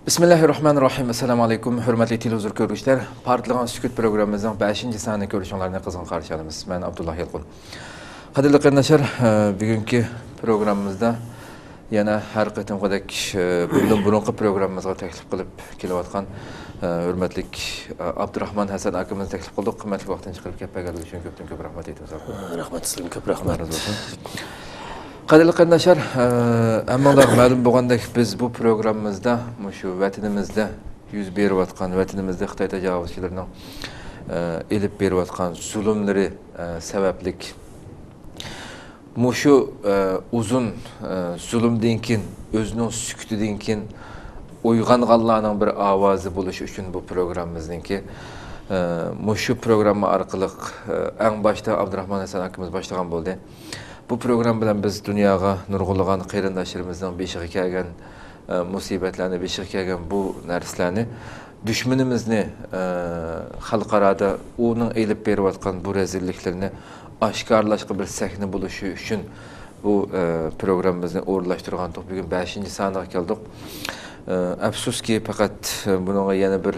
Bismillahirrahmanirrahim. Assalamu alaykum. Hurmatli televizor ko'ruvchilar. Partlagan sukut programmamizning 5-sonini ko'rishinglarni qizg'in qarshi olamiz. Men Abdullah Yilqul. Qadrli qarindoshlar, bugungi programmamizda yana har qatimqidek bundan burungi programmamizga taklif qilib kelayotgan hurmatli Abdurahmon Hasan akamizni taklif qildik. Qimmatli vaqtini chiqarib kelganligi uchun ko'p rahmat aytamiz. Rahmat sizlarga ko'p rahmat. Qadrli qarindoshlar, hammalar ma'lum bo'lgandek biz bu programmamizda shu vatanimizda yuz berayotgan, vatanimizda Xitoy tajovuzchilarining elib berayotgan zulmlari sabablik shu uzun zulmdan keyin o'zining sukutidan keyin uyg'onganlarning bir ovozi bo'lishi uchun bu programmamizningki shu programma orqali eng boshda Abdurahmon Hasan akamiz boshlagan bo'ldi. Bu program bilan biz dunyoga nurg'ulagan qarindoshlarimizning beshiga kelgan musibatlarni, beshiga kelgan bu narsalarni dushmanimizni xalqarada uning elib berayotgan bu rezilliklarni oshkorlashga bir sahna bo'lishi uchun bu programmamizni o'rinlashtirgandik. Bugun 5-soniga keldik. Afsuski faqat bunga yana bir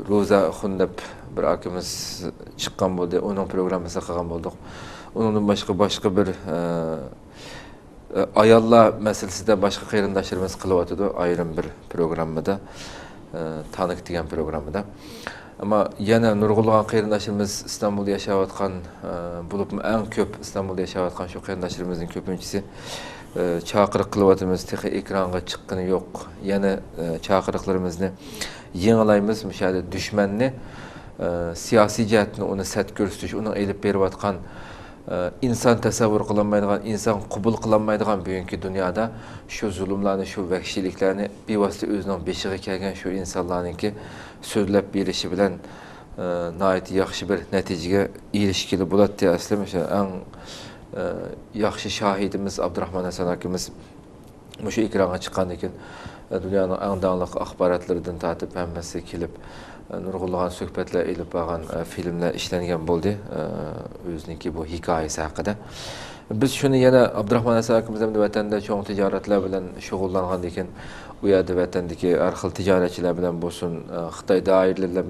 ro'za xundab bir akamiz chiqqan bo'ldi. Uning programmasini qilgan bo'ldik. Onun başka bir ayollar meselesinde başka qarindoshlarimiz qilyotdi ayrim bir programmada tanık degan programmada. Ama yana nurg'ulg'an qarindoshlarimiz İstanbulda yashayotgan bo'lib eng ko'p İstanbulda yashayotgan shu qarindoshlarimizning ko'pinchisi chaqiriq qilyotimiz, texnik ekranga chiqqani yo'q. Yana chaqiriqlarimizni yengillaymiz, müşahede düşmanni siyosiy jihatni uni sat ko'rsatish, uni elib berayotgan insan tasavvur qilolmaydigan, insan qabul qilolmaydigan bugungi dunyoda shu zulmlarni, shu vahshiyliklarni bevosita o'zining beshiga kelgan shu insonlarningki so'zlab berishi bilan nihoyat yaxshi bir natijaga erishgili bo'ladi. Aslida o'sha eng yaxshi shohidimiz Abdurahmon Hasan akamiz shu ekranga chiqqandan keyin dunyoning eng danglik axborotlaridan tortib hammasi kelib nurg'ulg'an suhbatlar elib borgan filmlar ishlangan bo'ldi o'ziniki bu hikoyasi haqida. Biz shuni yana Abdurahmon Hasan akamiz ham vatanda cho'ng tijoratlar bilan shug'ullangandan keyin u yerda vatandagi har xil tijoratchilar bilan bo'lsin, Xitoy doiralari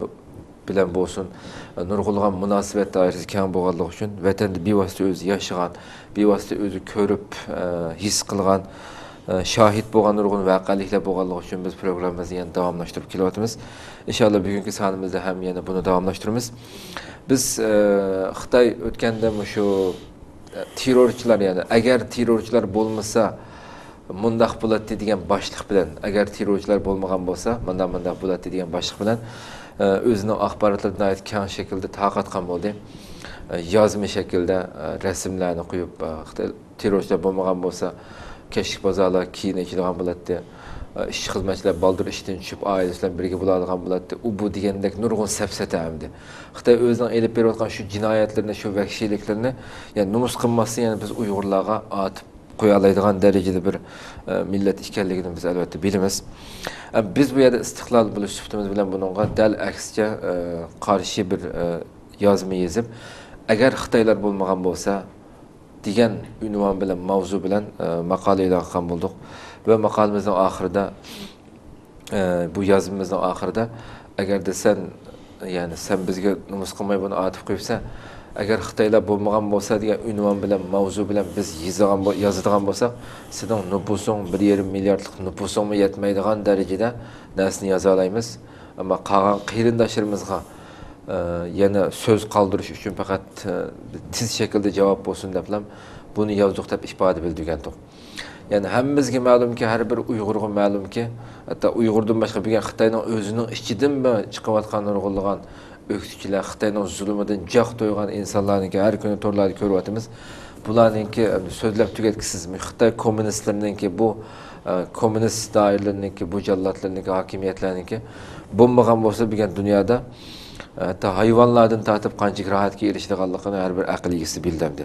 bilan bo'lsin, nurg'ulg'an munosabat doirasi keng bo'lganligi uchun vatanda bevosita o'zi yashagan, bevosita o'zi ko'rib, his qilgan, şahit bo'lgan nurg'un voqealiklar bo'lganligi uchun biz programmamizni yana davomlashtirib kelyapmiz. İnşallah bugungi sonimizda ham yana buni davomlashtiramiz. Biz Xitoy o'tganda shu terrorchilar, ya'ni agar terrorchilar bo'lmasa mundaq bo'ladi degan boshliq bilan, agar terrorchilar bo'lmagan bo'lsa mundaq bo'ladi degan boshliq bilan o'zining axborotlarini keng shaklda tarqatgan bo'ldi. Yozma shaklda rasmlarni qo'yib, terrorchilar bo'lmagan bo'lsa keşik bozarlar keyin ichilgan bo'ladi. İşçi xizmatchilar baldır ishdan tushib oilasilar birga bo'ladigan bo'ladi. U bu degandek nurg'un safsata hamdi. Xitoy o'zining elib berayotgan shu jinoyatlarni, shu vahshiyliklarni, ya'ni nomus qilmasdan yana biz Uyg'urlarga atib qo'ya oladigan darajada bir millat ekanligini biz albatta bilamiz. Biz bu yerda istiqlol bo'lish sifatimiz bilan bunga dal aksicha qarshi bir yozma yozib, agar Xitoylar bo'lmagan bo'lsa degan unvon bilan, mavzu bilan maqola e'lon qilgan bo'ldik va maqolamizning oxirida bu yozmamizning oxirida agar sen bizga nomus qilmay buni atib qo'ysa, agar Xitoylar bo'lmagan bo'lsa degan unvon bilan, mavzu bilan biz yozadigan bo'lsak, sizning nupusing 1,5 milliardlik nupusingmi yetmaydigan darajada narsani yoza olamiz. Ammo qolgan qarindoshlarimizga yana söz qaldırış üçün faqat tiz şekilde cevap bo'lsin deb buni yozdik deb ifoda bildirgandik. Yani hammamizga ma'lumki, har bir Uyg'urga ma'lumki, hatto Uyg'urdan boshqa bo'lgan Xitoyning o'zining ichidan chiqayotgan nurg'ulg'an o'qituvchilar, Xitoyning zulmidan joq to'ygan insonlarningki har kuni to'rlarda ko'ryapmiz. Bularningki so'zlab tugatkisiz Xitoy kommunistlarininki bu kommunist doiralarininki bu jallatlarninki hokimiyatlarninki bo'lmagan bo'lsa bo'lgan dunyoda hatta hayvanlardan tortib qanchalik rohatga erishadiganligini har bir aql egasi bildimdi.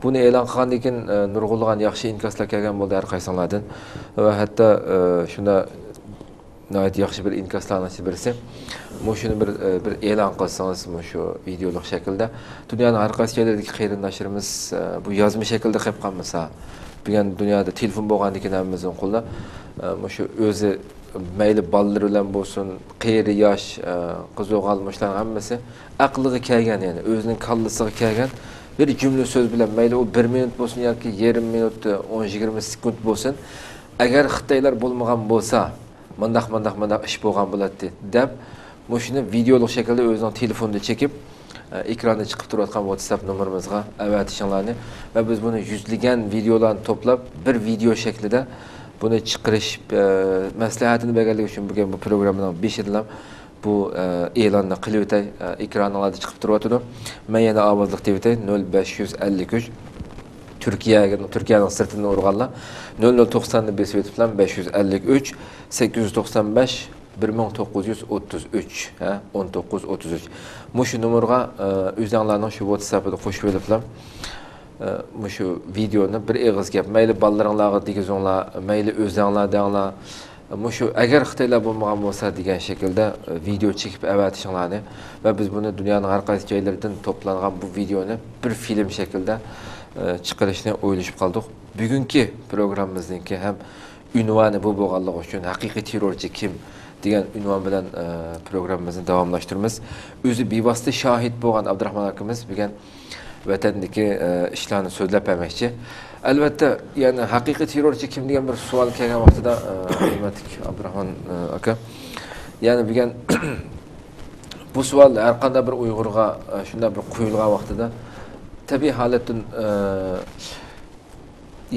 Buni e'lon qilgandan keyin nurg'ulg'an yaxshi inkoslar kelgan bo'ldi har qaysilardan va hatto shunda nihoyat yaxshi bir inkoslarning birisi. Shuni bir e'lon qilsangiz shu videolik shaklda dunyoning har qaysi joylaridagi qarindoshlarimiz bu yozma shaklda qilib qolmasa bugün dünyada telefon bo'lganligini hammamizning qo'lda. Shu o'zi mayli bolalar bilan bo'lsin, qiyri yosh, qiz-o'g'ilmoshlar hammasi aqliga kelgan, ya'ni o'zining kallasiga kelgan bir jumla so'z bilan mayli u 1 minut bo'lsin yoki yarim minut, 10-20 sekund bo'lsin, agar Xitoylar bo'lmagan bo'lsa, mandaq ish bo'lgan bo'ladi deb, shuni videolik shaklda o'zining telefonida chekib, ekranda chiqib turayotgan WhatsApp nomerimizga avatishinglarni va biz buni yuzlagan videolarni to'plab bir video shaklida buni chiqarish maslahatini berganligi uchun bugun bu programmaning 5-idan bu e'lonni qilib o'tay, ekranlarda chiqib turibdi. Men yana ovozliq deb o'tay 0553 Türkiye'nin sırtını urganlar 0090'ını besib etiblar 553 895 1933 1933 Muşu numurga üzdanlarning shu WhatsApp'da qo'shib oliblar. Muşu videoni bir eg'iz gap, mayli ballariңlarga degizinglar, mayli o'zinglar denglar. Muşu agar Xitoylar bo'lmagan bo'lsa degan shaklda video chekib avatishinglarni va biz buni dunyoning har qaysi joylaridan to'plangan bu videoni bir film shaklda chiqarishni o'ylashib qoldik. Bugungi programmamizningki ham unvoni bu bo'lganligi uchun haqiqiy terrorchi kim degan unvon bilan programmamizni davomlashtiramiz. O'zi bevosita shohid bo'lgan Abdurahmon akamiz bugun vatandagi ishlarni so'zlab bermoqchi. Albatta, yani haqiqiy terrorchi kim degan bir savol kelgan vaqtida hurmatli Abdurahmon aka, yani bugun bu savol har qanday bir Uyg'urga shunday bir qo'yilgan vaqtida tabiiy holatdan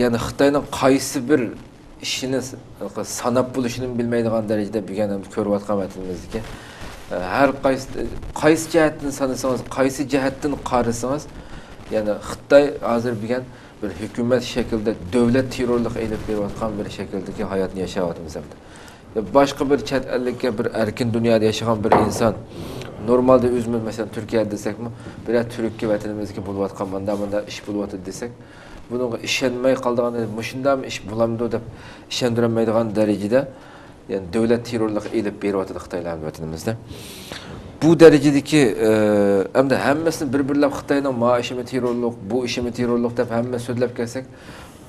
yani Xitoyning qaysi bir ishini sanab bo'lishini bilmaydigan darajada bugun ham ko'rayotgan vatanimizdagi har qaysi jihatdan sanasangiz, qaysi jihatdan qarasangiz, yani Xitoy hozir bugun bir hukumat shaklida davlat terrorlik elib berayotgan bir shakldagi hayotni yashayapmiz hamda. Boshqa bir chet ellikka bir erkin dunyoda yashagan bir inson normalde o'zimiz mesela Türkiye'de desekmi, bir Türkiye vatanimizga bo'layotgan bunda ish bo'layotdi desak, bunga ishonmay qoldigan, mushundami ish bo'lamdi deb ishondirmaydigan darajada, yani davlat terrorlik elib beryapti Xitoylar vatanimizda. Bu darajadagi hamda hammasini bir-birlab Xitoyning maishimi terrorlik, bu ishimi terrorlik deb hamma so'zlab kelsak,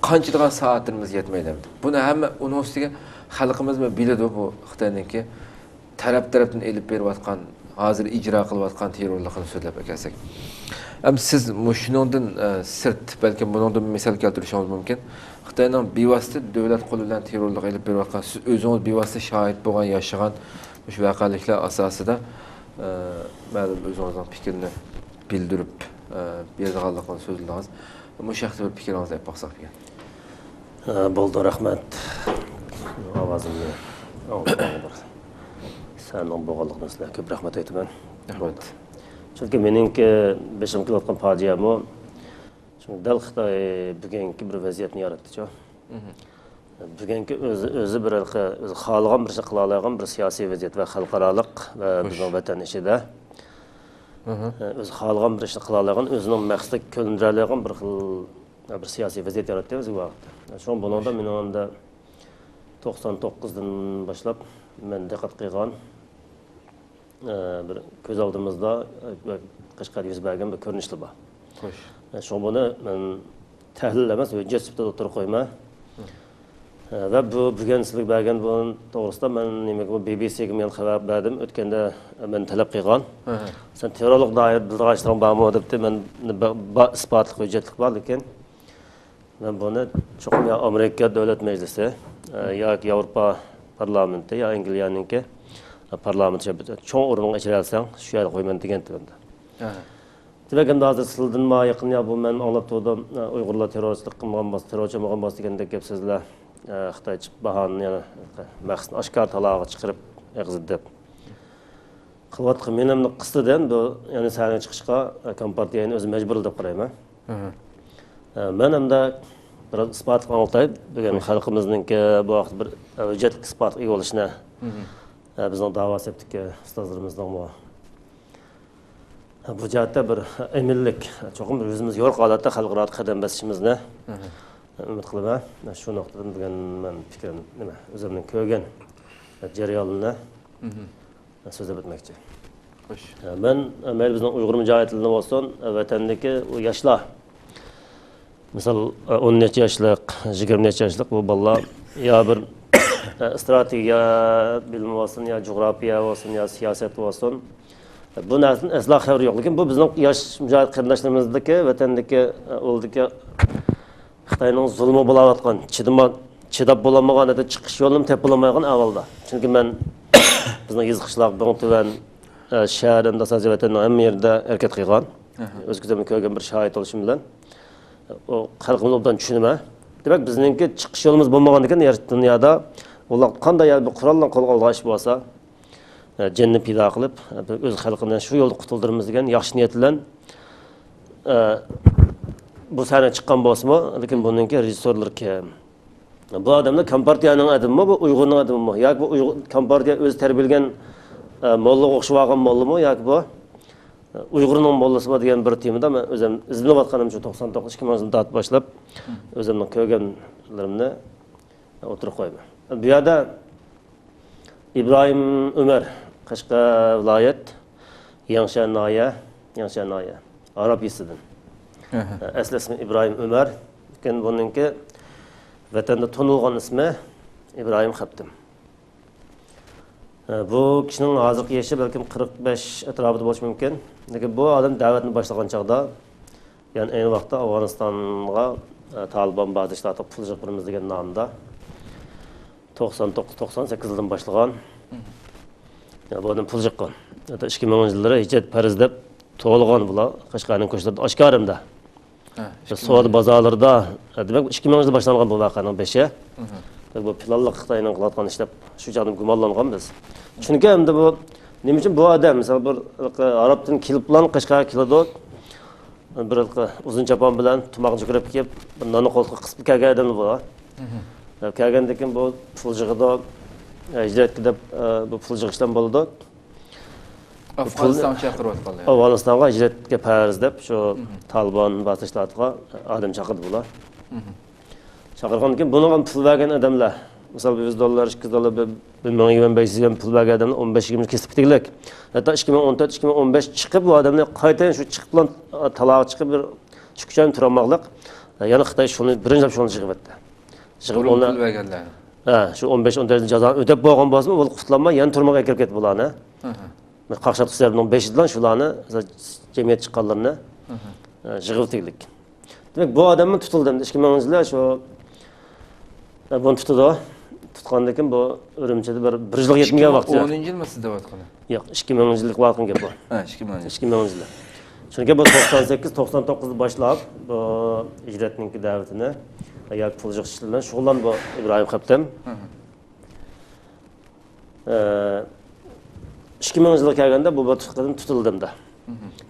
qanchadan soatlarimiz yetmaydi. Buni hamma uning ustiga xalqimiz biladi bu Xitoyningki tarafdan elib berayotgan hozir icra qilayotgan terrorlikni so'zlab kelsak. Siz shuningdan sirt balki buningdan misol keltirishingiz mumkin. Xitoyning bevosita davlat qo'li bilan terrorlik elib berayotgan, siz o'zingiz bevosita shohid bo'lgan, yashagan shu voqealiklar asosida ma'lum o'zingizning fikrini bildirib berganligini so'zladingiz. Bu shaxsiy bir fikringizni aytib qo'ysak degan. Bo'ldi, rahmat. Ovozimni Sənin boğalıqdan sizlərə köp rəhmət aytaman. Rəhmət. Çünki meningki beşim qilayotgan faciam o. Çünki dal Xitoy bugungi bir vaziyatni yaratdi. Bugungi o'zi bir xohlagan bir ish qila oladigan bir siyosiy vaziyat va xalqaroliq va bizning vatan ichida o'zi xohlagan bir ishni qila oladigan, o'zining maqsadiga ko'ndira oladigan bir siyosiy vaziyat yaratdi o'zi vaqtda. Shu buningda men onda 99dan boshlab men diqqat qilgan bir ko'z oldimizda Qashqar yuz bergan bir ko'rinishlar bor. Xo'sh. Shu buni men tahlil emas, hujjat sifatida o'tirib qo'yma. Va bu bugun sizlarga bergan bu to'g'risida men nimaga bu BBC-ga men xabar berdim. O'tganda men talab qilgan. Sen terrorlik doir bildirishlarning bormi debdi. Men isbotli hujjatlik bor, lekin men buni cho'qim yo Amerika davlat majlisi yoki Yevropa parlamenti yo Angliyaninki parlamentga cho'ng o'ringa ichiralsang, shu yerga qo'yman degan tibimda. Demek ki hozir sizlardan ma yaqin ya bu men anglab turdim, Uyg'urlar terroristlik qilgan bo'lsa, terrorchi bo'lgan bo'lsa degandek gap sizlar Xitoy chiqib bahoni yana maqsadni oshkor talog'iga chiqarib eg'izib deb. Qilyotgan men ham qisdidan bu ya'ni sahnaga chiqishga kompartiyani o'zi majbur deb qarayman. Men hamda bir isbot qilmoqday, degan xalqimizningki bu vaqt bir hujjatli isbot bo'lishini bizning da'vo etdik ustozlarimizning bu jihatda bir eminlik, cho'qim o'zimiz yo'q holatda xalqaro qadam bosishimizni umid qilaman. Shu nuqtadan degan men fikrim nima, o'zimning ko'rgan jarayonini so'zlab o'tmoqchi. Xo'sh. Men mayli bizning Uyg'ur mujohidlarimiz bo'lsin, vatandagi yoshlar Misal 10 necha yoshlik, 20 necha yoshlik bu bolalar ya bir strategiya bilimi olsun, ya coğrafya olsun, ya siyaset olsun. Bu narsani asla xabar yo'q. Lekin bu bizning yosh mujohid qarindoshlarimizdagi vatandagi oldiki Xitoyning zulmi bo'layotgan, chidab bo'lolmagan edi, chiqish yo'lini topolmagan avvalda. Chunki men bizning yezqishlar bu tuvan shaharda vatanning hamma yerda harakat qilgan. O'z ko'zimga ko'rgan bir shohid bo'lishim bilan o xalqimiz obdan tushunma. Demak, bizningki chiqish yo'limiz bo'lmagan ekan dunyoda ular qanday bir Qur'ondan qo'lga olg'ash bo'lsa, cennet pida qilib, o'z xalqini shu yo'lda qutuldiramiz degan yaxshi niyat bilan bu sahnaga chiqqan bo'lsa-mu, lekin buningki rejissyorlar kim? Bu odamlar Kompartiyaning adamimi, bu Uyg'urning adamimi? Yoki bu Kompartiya o'zi tarbiyalagan mollaga o'xshab olgan mollami yoki bu Uyg'urning mollasi degan bir temada men o'zim izlanayotganim shu 99-2000 yildan boshlab o'zimning ko'rganlarimni o'tirib qo'yaman. Bu yerda İbrahim Ömer, Qashqar viloyat Yangshan noya, Arab yesidan. Asli ismi İbrahim Ömer, lekin buningki vatanda tanilgan ismi İbrahim Xaptim. Bu kishining hozirgi yoshi balkim 45 atrofida bo'lishi mumkin. Lekin bu odam da'vatni boshlagan chaqda, ya'ni ayni vaqtda Afg'onistonga Taliban ba'zi ishlarga pul yig'diramiz degan nomda 99-98 yildan boshlagan. Ya bu adam pul yig'gan. 2000 yillarda hijrat farz deb to'g'ilgan bular Qashqarning ko'chalarida oshkorimda. Savdo bozorlarida, demak 2000 yilda boshlangan bu voqeaning beshi. Bu planliq Xitoyning qilayotgan ishlab shu joydan gumonlangan biz. Chunki endi bu nima uchun bu odam misol bir arabdan kelib bilan Qashqarga keladi. Bir uzun chapon bilan tumoq jugurib kelib, nonni qo'lga qisib kelgan odam bu. Kelgandan keyin bu pul yig'idi, hijratga deb bu pul yig'ishdan bo'ldi. Afg'onistonga chaqiryaptilar. Afg'onistonga hijratga farz deb shu Taliban bosishlarga odam chaqirdi bular. Chaqirgandan keyin buni ham pul bergan odamlar, misol $100, $2, $1,500 pul bergan odamlar 15-20 kesib ketdilar. Hatto 2014-2015 chiqib bu odamlar qaytadan shu chiqib bilan taloq chiqib bir chiqishdan turmoqliq. Yana Xitoy shuni birinchi shuni chiqibdi. Chiqib pul berganlar. Shu 15-14 jazoni o'tab bo'lgan bo'lsa, u qutlanma yana turmoqqa kirib ketdi bularni. Qaqshat qislarning 5 yildan shularni jamiyat chiqqanlarni yig'ibdik. Demak, bu odamni tutildi. 2000 yilda shu bunu tutgandan keyin bu Urumchida bir yilga yetmagan vaqt. 10-yilmi sizda vatqani? Yo'q, 2000 yillik vaqtga gap bu. 2000 yil. Chunki bu 98-99 da boshlab bu hijratning da'vatini yoki pul yig'ish bilan shug'ullan bu İbrahim Xaptim. 2000 yilga kelganda bu tutqadan tutildimda.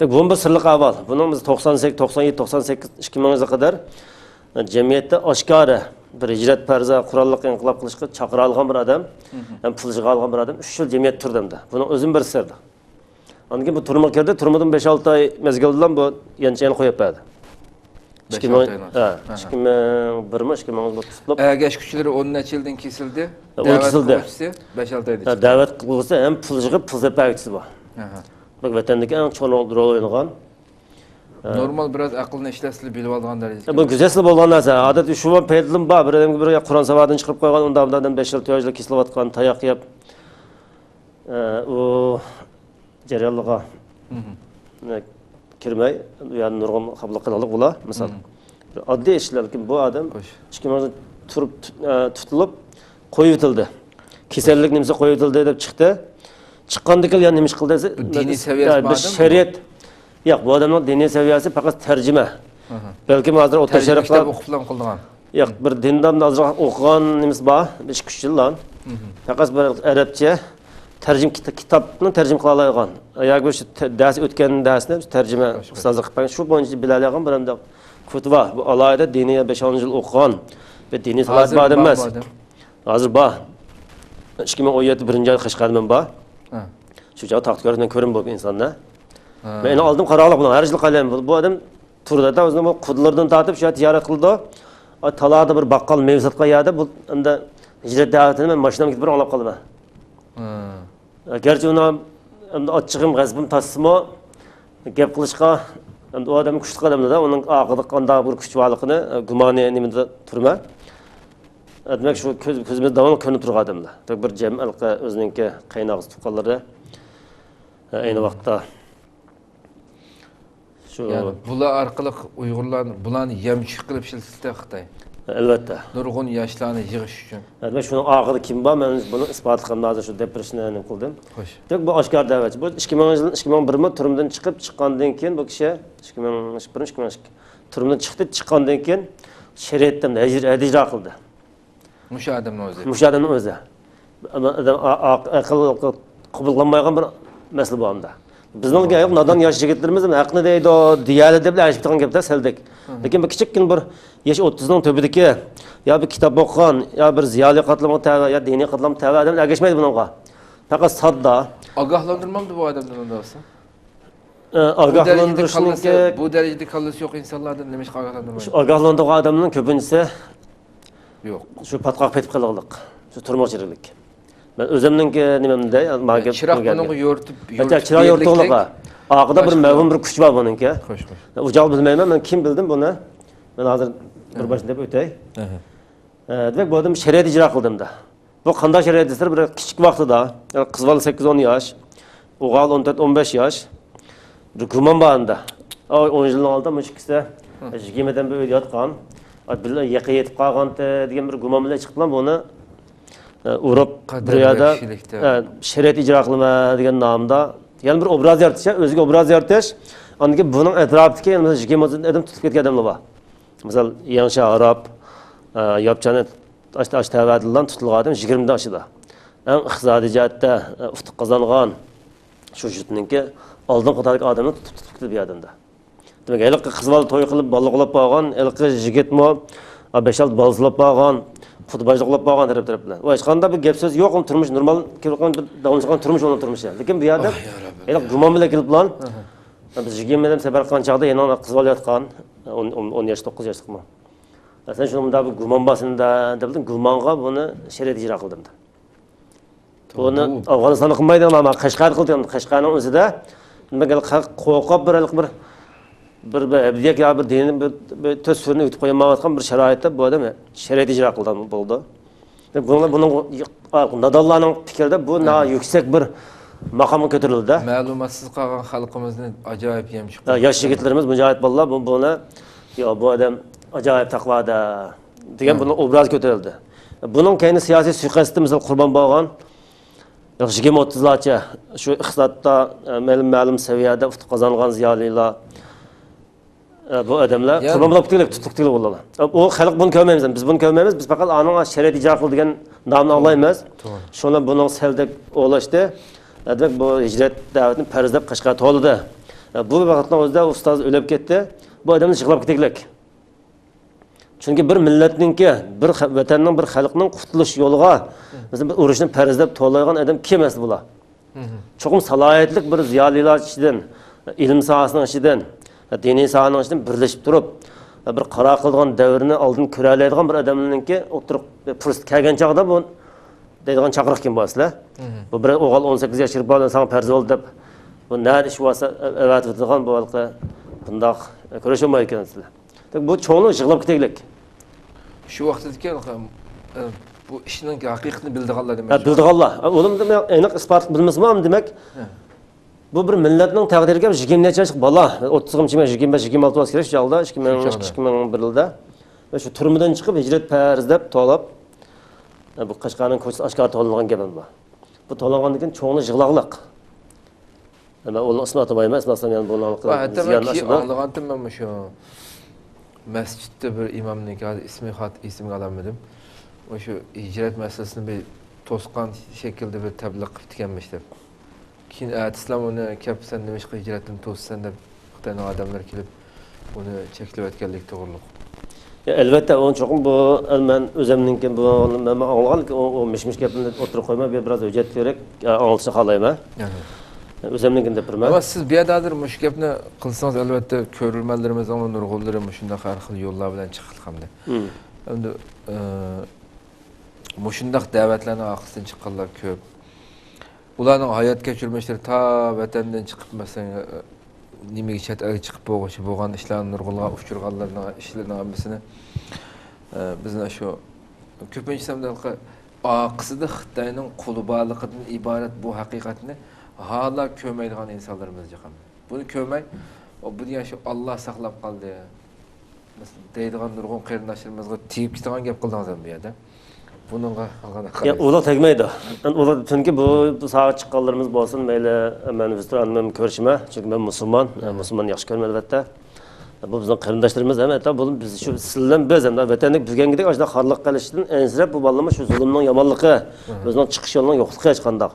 Bu bir sirliq avval. Bunun biz 98, 97, 98, 2000 yilga qadar jamiyatda oshkora bir hijrat farzi qurolliq inqilob qilishga chaqira olgan bir odam, ham pul yig'a olgan bir odam 3 yil jamiyat turdimda. Buni o'zim bir sirdi. Ondan bu turma kirdi, turmadan 5-6 oy mezgildan bu yanchani qo'yib berdi. 2001 mi 2010 tutilib. Agash kuchlari 10 necha yildan kesildi. Kesildi. 5-6 oyda. Da'vat qilsa ham pul yig'ib pul zapagisi bor. Bak vatandagi eng cho'ng rol o'ynagan. Normal biraz aqlni ishlasini bilib olgan darajada. Bu güzel bo'lgan narsa. Odatda shu paytlim bor. Bir odamga bir Qur'on savodan chiqib qo'ygan, undan 5 yil to'yajlar kesilayotgan, tayoq yeb u jarayonlarga kirmay, yani nurg'un qabul qilalik bular. Misol, oddiy ishlar, lekin bu odam 2000 turib tutilib qo'yib etildi. Kasallik nimasi qo'yib etildi deb chiqdi. Chiqqandan keyin nima ish qildi desa, diniy saviyasi bormi? Shariat. Yo'q, bu odamning diniy saviyasi faqat tarjima. Balki hozir o'ta sharaflar o'qib qilgan. Yo'q, bir dindan ozroq o'qigan nimasi bor, 5-3 yildan. Faqat bir arabcha tarjim kitobni tarjim qila olgan. Yo'q, shu dars o'tgan darsni tarjima ustozlik qilgan, shu bo'yicha bila olgan bir hamda kutba. Bu alohida diniy 5 yil o'qigan va diniy salat bor emas. Hozir bor. 2017 birinchi oy Qashqardan bor. Shu joy taqdirdan ko'rin bo'lgan insonlar. Men aldım qaraqlıq bilan, har yil qalam. Bu odam turda o'zini bu qudlardan tortib shu tijorat qildi. Talada bir baqqal meva sotqa yerda bu unda hijrat da'vatini men mashinamga ketib bir olib qoldim. Garchi uni ochig'im g'azbim tassimo gap qilishga Hem o adam güçlü adamda da onun ağırlık kanda bir güç varlığını gumani nimede turma. Demek şu közümüz devamlı könüp turgan adamlar. Tek bir cem'alqa özününki qaynağız tuqqanlari aynı vaqtda şu Yani bular arkalık Uygurlar bularını yemçik kılıp şilsizde Xitay. elbette. Nurgun yaşlarını yığış için. Demek şunun ağırlığı kim var? Ben bunu ispat qildim. Hazır şu depressiyani qildim. Hoş. Tek bu oshkor da'vatchi. Bu 2001 turumdan chiqib chiqqandan keyin bu kishi 2001-2002 turumdan chiqqandan keyin shariatdan hijra qildi. Muş adamın özü. Mush odamning o'zi. Aql qabul qilmaydigan bir masala bu anda. Bizning yo'q nadan yosh yigitlarimiz haqni deydi, diyali deb aytib turgan gapda saldik. Lekin bir kichikkin bir yaş 30 ning tubidagi ya bir kitob o'qigan, ya bir ziyoli qatlamga tava, ya diniy qatlamga tava odam ergashmaydi bunga. Faqat sadda Agahlandırmamdı bu adamdan onda olsa. Agahlandırışniki Bu derecede kallası yok insanlardan demiş agahlandırmayın. şu agahlandırgan adamning ko'pinchisi Yok. şu patqoq petib qolganlik, şu turmoqchilik. Ben o'zimninki nimamda ma'ga Çırak bunu yo'rtib, chiroq yo'rtug'liqa. Aqida bir mavhum bir kuch bor buningki. Xo'sh, xo'sh. Ucal bilmayman, men kim bildim buni? Men hozir bir boshdan deb o'tay. Demek bu adam shariat ijro qildimda. Bu qanday shariat desizlar, bir kichik vaqtida, qiz bola 8-10 yosh, o'g'il 14-15 yosh, bir gumon bor unda. 10 yildan oldin mush ikkisi 20 dan bir yotgan, birga yaqa yetib qolgan degan bir gumon bilan chiqibman buni urib bir yerda shariat ijro qilma degan nomda, ya'ni bir obraz yaratish, o'ziga obraz yaratish, anki buning atrofidagi 20 odam tutib ketgan odamlar bor. Misal Yangi Arab yapçanı tavadildan tutilgan odam 20 yoshida. Eng iqtisodiy jihatda utuq qozongan shu jutninki oldin qatorlik odamni tutib bir odamda. Demak, elqi qiz bola to'y qilib baliqlab qo'ygan, elqi yigitmi 5-6 balzlab qo'ygan, xudbajliqlab qo'ygan taraf bilan. Va hech qanday bir gap so'z yo'q, turmush normal kelgan davomlashgan turmush o'ning turmushi. Lekin bu yerda elq gumon bilan kelib bilan biz 20 dan sabar qilgan chaqda yana qiz bola yotgan 10 yosh 9 yoshlikmi. Sen şunun bir gumon basında dedim, gumonga bunu shariat ijro qildim. Buni Afg'onistonda qilmaydi, ama Qashqar qildim. Qashqarning o'zida nimaga qo'rqib bir abdiyak ya bir dinin bir tasvirni o'tib qo'ymayotgan bir sharoitda bu odam shariat ijro qilgan bo'ldi. Buning nadonlarning fikrida bu yuksak bir maqomga ko'tarildi. Ma'lumatsiz qolgan xalqimizni ajoyib yemchiq. Yosh yigitlarimiz mujohid bolalar buni yo bu odam acayip takvada degan bunun obraz ko'tarildi. Bunun keyin siyosiy suiqasdga misol qurbon bo'lgan 20-30larcha shu iqtisodda ma'lum saviyada utuq qozongan ziyolilar bu odamlar qurbon bo'lib tutuqlik bo'ldilar. O xalq buni ko'rmaymiz, biz buni ko'rmaymiz, biz faqat aning shariat ijro qilgan nomni anglaymiz. Shuni buning seldek o'lashdi. Demak bu hijrat da'vatini farzlab Qashqar to'ldi. Bu vaqtning o'zida ustoz o'lib ketdi. Bu odamni yig'lab ketdik. Çünkü bir milletninki, bir vatanning, bir xalqning qutuluş yo'liga bizim urushni farzlab to'laygan adam kim emas bular? Cho'qim salohiyatli bir ziyolilar ichidan, ilm sohasining ichidan, diniy sohaning ichidan birlashib turib, bir qaro qilgan davrni oldin ko'ra oladigan bir odamninki o'tirib fursat kelgan chog'da bu deydigan chaqiriq kim bo'lsa, bu bir o'g'il 18 yoshga kirib bo'lsa, sana farz bo'ldi deb bu nima ish bo'lsa avatadigan bu xalqqa bundoq ko'risholmay ekansizlar. Bu çoğunu yığılıb ketdik. Şu vaqtdaki bu işinin haqiqatini bildiganlar demek. Bildiganlar. Oğlum demek aniq isbat bilmasam demek. Bu bir milletning taqdiriga 20 necha yoshlik bola, 30-25, 26 yosh kirish jalda 2001 yilda ve şu turmudan chiqib hijrat farz deb to'lab bu Qashqarning ko'chasi oshkor to'lgan gapim bor. Bu to'lgandan keyin çoğunu yig'laqliq. Ama onun ismati boy emas, masalan yani bunu anlagandim men şu mescitte bir imamning ismini alamadım. O şu hicret meselesini bir toskan şekilde bir tebliğ etkenmişler. Keyin İslam onu kep sen demiş ki hicretin tossan deb Xitoyning adamlar kelib onu cheklab etganlik to'g'riliq. Elbette onun çoğun bu men o'zimninki bu men olgan o mishmish gapni o'tirib qo'ymay biraz hujjat kerak anglashni xohlayman. O'zimninkini deb turman. Ama siz bir yerdadir mush gapni qilsangiz albatta ko'rilmalarimiz ona nurg'unlari shunday har xil yo'llar bilan chiqildi hamda. Endi mushundaq da'vatlarning orqasidan chiqqanlar ko'p. Ularning hayot kechirmishlari ta vatandan chiqib masalan nimaga chet elga chiqib bo'lgan ishlarni nurg'ulga uchirganlarning ishlarini hammasini bizni shu ko'pincha samdalqa oqisida Xitoyning qulbaliqidan iborat bu haqiqatni hala ko'maydigan insonlarimiz chiqadi. Buni ko'may, bu degan shu Alloh saqlab qoldi. Deydigan nurg'un qarindoshlarimizga tiyib ketgan gap qildingiz bu yerda. Buningga ya ular tegmaydi. Ular chunki bu sağa chiqqanlarimiz bo'lsin, mayli men restoranni ko'rishma, chunki men musulmon yaxshi ko'raman albatta. Bu bizning qarindoshlarimiz ham hatto bu biz shu sizlar biz ham vatanlik bugungidek ashuna xorliq qilishdan ensirab bu bolalar shu zulmning yomonligi, bizning chiqish yo'lining yo'qligi hech qanday.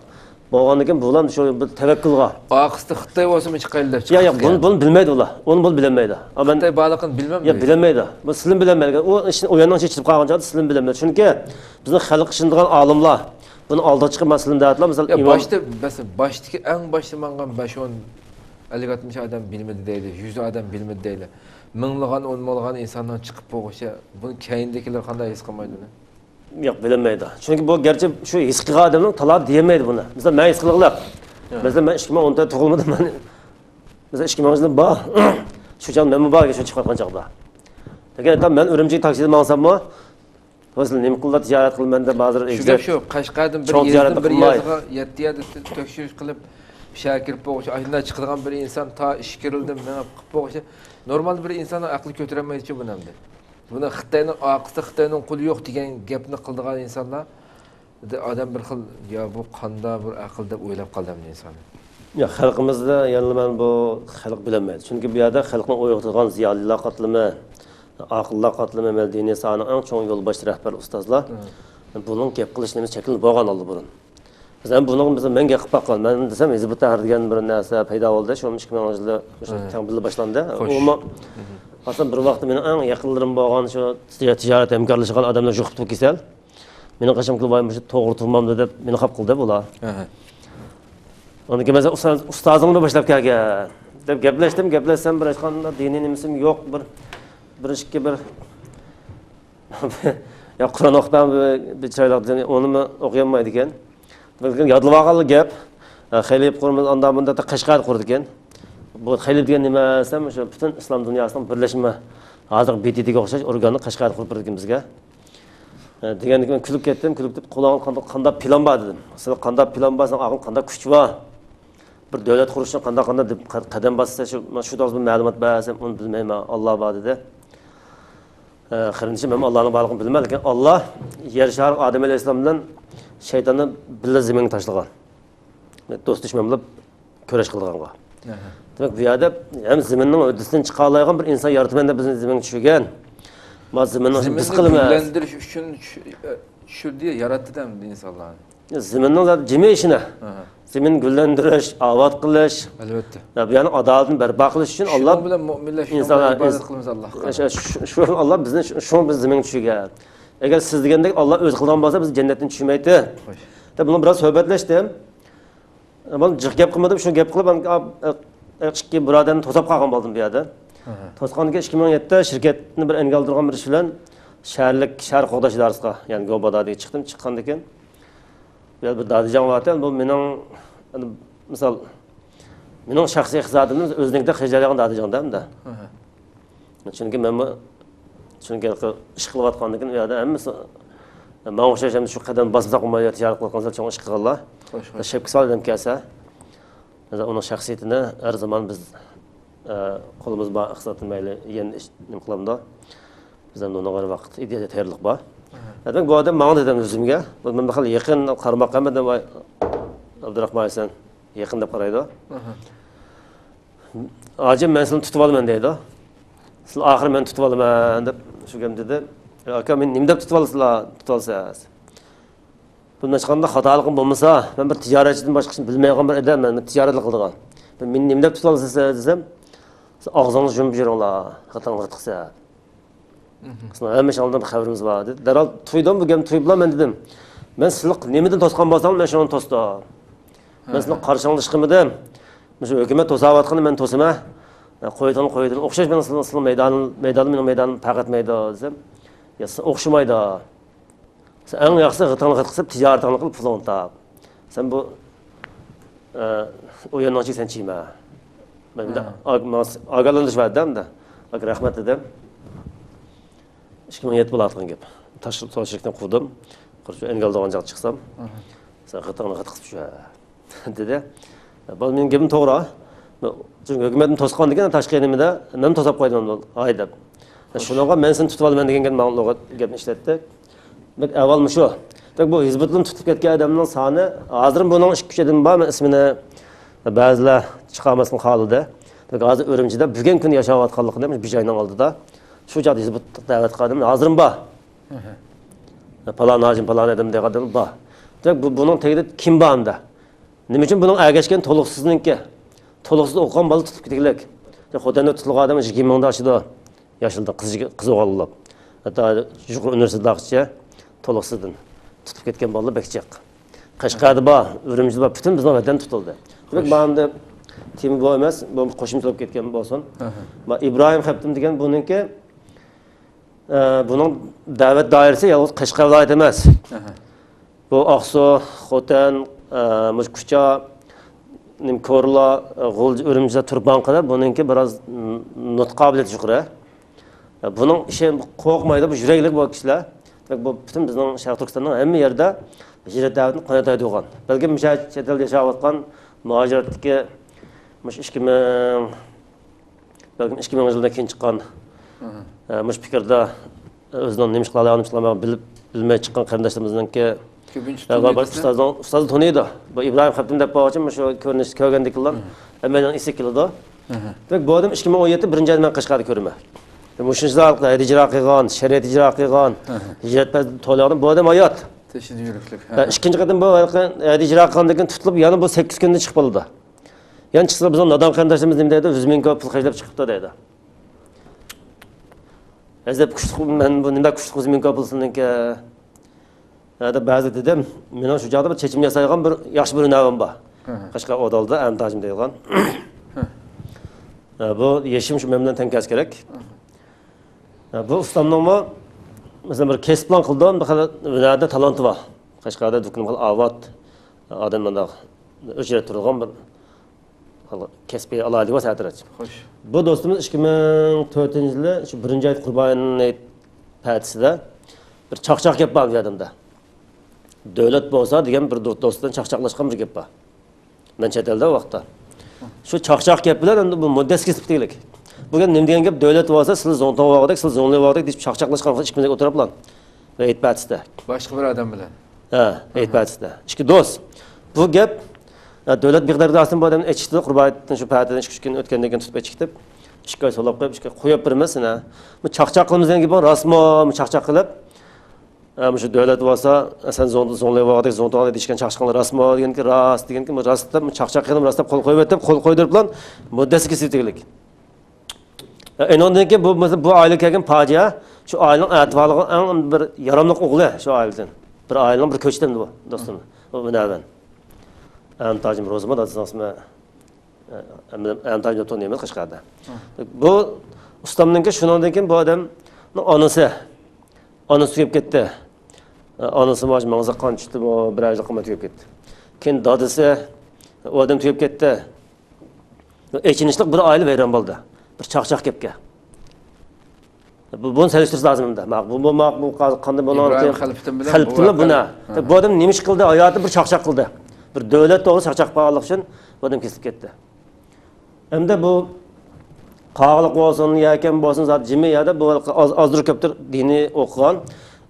Bo'lgandan keyin bular shu bir tavakkülga. Oqisda Xitoy bo'lsa-mi chiqayli deb chiqdi. Yo'q, buni bilmaydi ular. Onu bilmaydi. Ama Xitoy baliqini bilmem. Ya bilmaydi. Bu sizlar bilmaydi. O ishni o yandan chechib qolgan joyda sizlar bilmaydi. Chunki bizning xalq ishindigan olimlar buni oldi chiqib masalan deyatlar, misol baştaki en başta mangan 5-10 50-60 adam bilmedi deydi, 100 adam bilmedi deydi. Minglagan, 10 insandan çıkıp boğuşa, bunu keyindekiler qanday his qilmaydi uni? Yo'q, bilmaydi. Chunki bu gerçi shu his qilgan odamning talab demaydi buni. Mesela men his qilganlar. Mesela men 2010da tug'ilmadim, men mesela 2010da bor. Shu jon men borga shu chiqib qolgan chaqda. Degan men Urumchi taksida mansabmi? Mesela nima qilib tijorat qilmanda ba'zir egizak. Shu Qashqardan bir yerga 7 yerda tekshirish qilib Şakir boğuşa, ayında çıkılan bir insan ta iş girildim, ben boğuşa. Normal bir insanın aklı götüremeyiz ki bu nemde. Buna Xitayning aqısı, Xitayning quli yo'q degan gapni qildigan insonlar adam bir xil ya bu qanda bir aql deb o'ylab qoldim inson. Ya xalqimizda yana men bu xalq bilmaydi. Chunki bu yerda xalqning o'yog'tirgan ziyolilar qatlami, aqllar qatlami diniy sahani eng cho'ng yo'lbosh rahbar ustozlar. Buning gap qilishimiz chekilib bo'lgan oldi burun. Bizden bunun men qilib baqqan. Men desem Hizb ut-Tahrir degan bir narsa paydo bo'ldi. Shu 2010-yilda o'sha bilib boshlandi. Umuman aslında bir vaqt mening eng yaqinlarim bo'lgan shu tijorat hamkorlashgan odamlar yo'q bo'lib kelsa, meni qachon qilib shu to'g'ri turmamdi deb meni xap qildi bular. Ondan keyin mesela ustozingni boshlab kelgan deb gaplashsam bir qanday diniy nimasim yo'q, bir ishga bir ya Qur'on o'qibam bir chiroyli uni o'qiyamaydi ekan. Yadılıb ağalı gap, Xelib qurumuz ondan bunda da Qashqar qurdu ekan. Bu Xelib degan nima desam, o'sha butun islom dunyosining birlashma hozir BTTga o'xshash organni Qashqar qurib bergan bizga. Degandan keyin kulib ketdim, kulib deb qo'lon qanday plan bor dedim. Sen qanday plan borsan, aql qanday kuch bor. Bir davlat qurishni qanday deb qadam bassa shu to'g'risida ma'lumot bersam, uni bilmayman, Alloh bor dedi. Xirinchi men Allohning borligini bilmayman, lekin Alloh yer shar Odam alayhissalomdan şeytanı billa zeminga tashlagan. Do'st dushman bo'lib kurash qilganga. Demak, bu yerda ham zeminning o'disidan chiqa oladigan bir inson yaratmanda bizni zeminga tushirgan. Ma zeminni biz qilamiz. Bilendirish uchun shu diye yaratdi-da insonlarni. Zeminning jimi ishini. Zemin gullendirish, obod qilish. Albatta. Bu yani adolatni barpo qilish uchun Alloh bilan mu'minlar insonlar ibodat qilamiz Allohga. Shu Allah bizni shu biz zeminga tushirgan. Eğer siz degandek Allah öz qilgan bo'lsa biz jannatdan tushmaydi. Deb buni biroz suhbatlashdim. Men jiq gap qilmadim, shu gap qilib ikki birodarni to'sab qolgan bo'ldim bu yerda. To'sqanga 2017da shirkatni bir enga oldirgan bir ish bilan shahar qo'g'dash darsga, ya'ni Gobadadiga chiqdim. Chiqqandan keyin bu yerda bir dadijon bor, bu mening misol mening shaxsiy hisobatimni o'zingizda xijolatgan dadijonda. Chunki men Çünkü iş qilib keyin u yerda hammasi men o'xshash shu qadam bosib qo'ymaydi, tijorat qilgansa cho'ng ish qilganlar. Shapka soldim kelsa, uning shaxsiyatini har zaman biz qo'limiz bor iqtisodni mayli yana nima qilamda. Bizda uning vaqt ideya tayyorlik bor. Demak, bu odam men dedim o'zimga, men hali yaqin qarmoqamda Abdurahmon Hasan yaqin deb qaraydi. Hojim men seni tutib olaman deydi. Siz oxir men tutib olaman deb shu gap dedi. Aka men nima deb tutib olasizlar? Tutib olsangiz. Bundan chiqqanda xatoligim bo'lmasa, men bir tijoratchidan boshqasini bilmaydigan bir odamman, tijoratlik qiladigan. Men nima deb tutib olasiz desam, siz og'zingizni yumib yuringlar, xatolig'ingiz qilsa. Sizlar hamma shundan xabarimiz bor dedi. Daral to'ydan bu gapni to'yib bilaman dedim. Men sizlar nimadan to'sgan bo'lsam, men shuni to'sdim. Men sizlar qarshingizga chiqmadim. Shu hukumat to'sayotganini men to'sama. Qo'ydim. O'xshash men sizlar meydanni faqat mayda desam, ya o'xshamaydi. Sen eng yaxshisi g'itani qilib tijoratni qilib pul olib. Sen bu o'yindan sen chiyma. Ben de agalandırış verdim de. Bak rahmet dedim. 2007 bo'layotgan gap. Toshkentdan quvdim. Qurshi engaldan joq chiqsam. Sen qataqni qatqizib shu dedi. Bu mening gapim to'g'ri. Chunki hukumatni to'sqan degan tashqi enimida men to'sab qo'ydim ay deb. Shunga men seni tutib olman degan gapni ishlatdi. Bak avval shu. Bu hizbutni tutib ketgan odamning soni hozir buning 2-3 odam bor, men ismini ba'zilar chiqarmasini xohladi. Hozir Urumchida bugun kun yashayotganligini bir joyning oldida shu joyda hizbut da'vat qildim. Hozirim bor. Falan hacim falan edim dedim bor. Buning tagida kim bor unda? Nima uchun buning agashgan to'liqsizninki? To'liqsiz o'qigan bola tutib ketganlik. Xotanda tutilgan odam 20 mingda ochdi. Yashilda qiz o'g'illab. Hatto Yuqori universitetdagicha to'liqsizdan tutib ketgan bola bekchiq. Qashqarda bor, Urumchida bor, butun bizning vatandan tutildi. Demak, banda temi bu emas, bu qo'shimchalar ketgan bo'lsin. Va Ibrohim Xaptim degan buningki buning da'vat doirasi yolg'iz Qashqar viloyati emas. Bu Oqsu, Xotan, Mushkucha, Nimkorla, G'ulji, Urumchida Turbanqada buningki biroz nutq qobiliyati yuqori. Buning ishi qo'rqmaydi, bu yuraklik bu kishilar. Bu butun bizning Sharq Turkistonning hamma yerda hijrat da'vatini qanotaydi bo'lgan. Balki chet elda yashayotgan muhojiratdagi 2000 yildan keyin chiqqan mush fikrda o'zining nima qila olishini bilmay chiqqan qarindoshlarimizninki ustoz taniydi. Bu Ibrohim Xaptim deb qo'ygan shu ko'rinish ko'rgandiklar hammadan esi keladi. Demak, bu odam 2017 birinchi men Qashqarda ko'raman. Mushunchilar ijro qilgan, shariat ijro qilgan, hijratdan to'lagan bu odam hayot. Teshidi yuriklik. Ikkinchi qatim bu ijro qilgandan keyin tutilib, yana bu 8 kunda chiqib qoldi. Yani chiqsa bizning nodon qarindoshlarimiz nima deydi? 100 ming pul xarjlab chiqibdi deydi. Azab kuchli men bu nima kuchli 100 ming pulsiniki hada ba'zi dedim, men shu joyda bir chechim yasagan bir yaxshi bir navim bor. Qashqar odalda Antajim deyilgan. Bu yeshim shu men bilan tankas kerak. Bu ustamning mesela bir kesip plan qildim, bir talanti bor. Qashqarda dukun qil avod odamlar o'chirib turgan bir kesbi alaydigan satrach. Xo'sh. Bu do'stimiz 2004-yili shu 1-oy Qurboniyat patisida bir chaqchaq gap bor yodimda. Davlat bo'lsa degan bir do'stdan chaqchaqlashgan bir gap bor. Men chet elda vaqtda. Shu chaqchaq gap bilan endi bu muddasi kesib teglik. Bugün nima degan gap davlat bo'lsa, siz zonta vaqtda, siz zonli vaqtda deb chaqchaqlashgan ikkimiz o'tiriblar. Va aytpatsida. Boshqa bir odam bilan. Ha, aytpatsida. Ikki do'st. Bu gap davlat miqdorida aslında bu odamni ichishdi, Qurboniyatdan shu paytdan 2-3 kun o'tgandan keyin tutib ichikdib, 2 oy solab qo'yib, 2 qo'yib birmasina. Bu chaqchaq qilamiz degan gap rasmo, chaqchaq qilib, shu davlat bo'lsa, sen zonli vaqtda zonta vaqtda deyishgan chaqchaqlar rasmo deganki, rast deganki, rastda chaqchaq qilib, rastda qo'l qo'yib o'tib, qo'l qo'ydirib bilan muddasi kesib teglik. Ondan keyin bu oila kelgan fojia, shu oilaning ahvoliga eng bir yaramliq o'g'li shu oiladan. Bir oilaning bir ko'chdan bu do'stim. Bu bilan Antajim Rozma da ismi Antajim tanıyamaz Qashqarda. Bu ustamninki shundan keyin bu odam onasi kelib ketdi. Onasi ma'za qanchdi, bu bir oylik qimmat kelib ketdi. Keyin dadasi u odam kelib ketdi. Echinishlik bir oila vayron bo'ldi. Bir chaqchaq gapga. Bunu seliştirish lazımda. Bu qanday bo'ladi? Xaliftin buna. Bu odam nima ish qildi? Hayoti bir chaqchaq qildi. Bir davlat to'g'ri chaqchaq qilganlik uchun bu odam kesib ketdi. Endi bu qog'liq bo'lsin, yakan bo'lsin, zot jimiyada bu ozdir ko'pdir diniy o'qigan,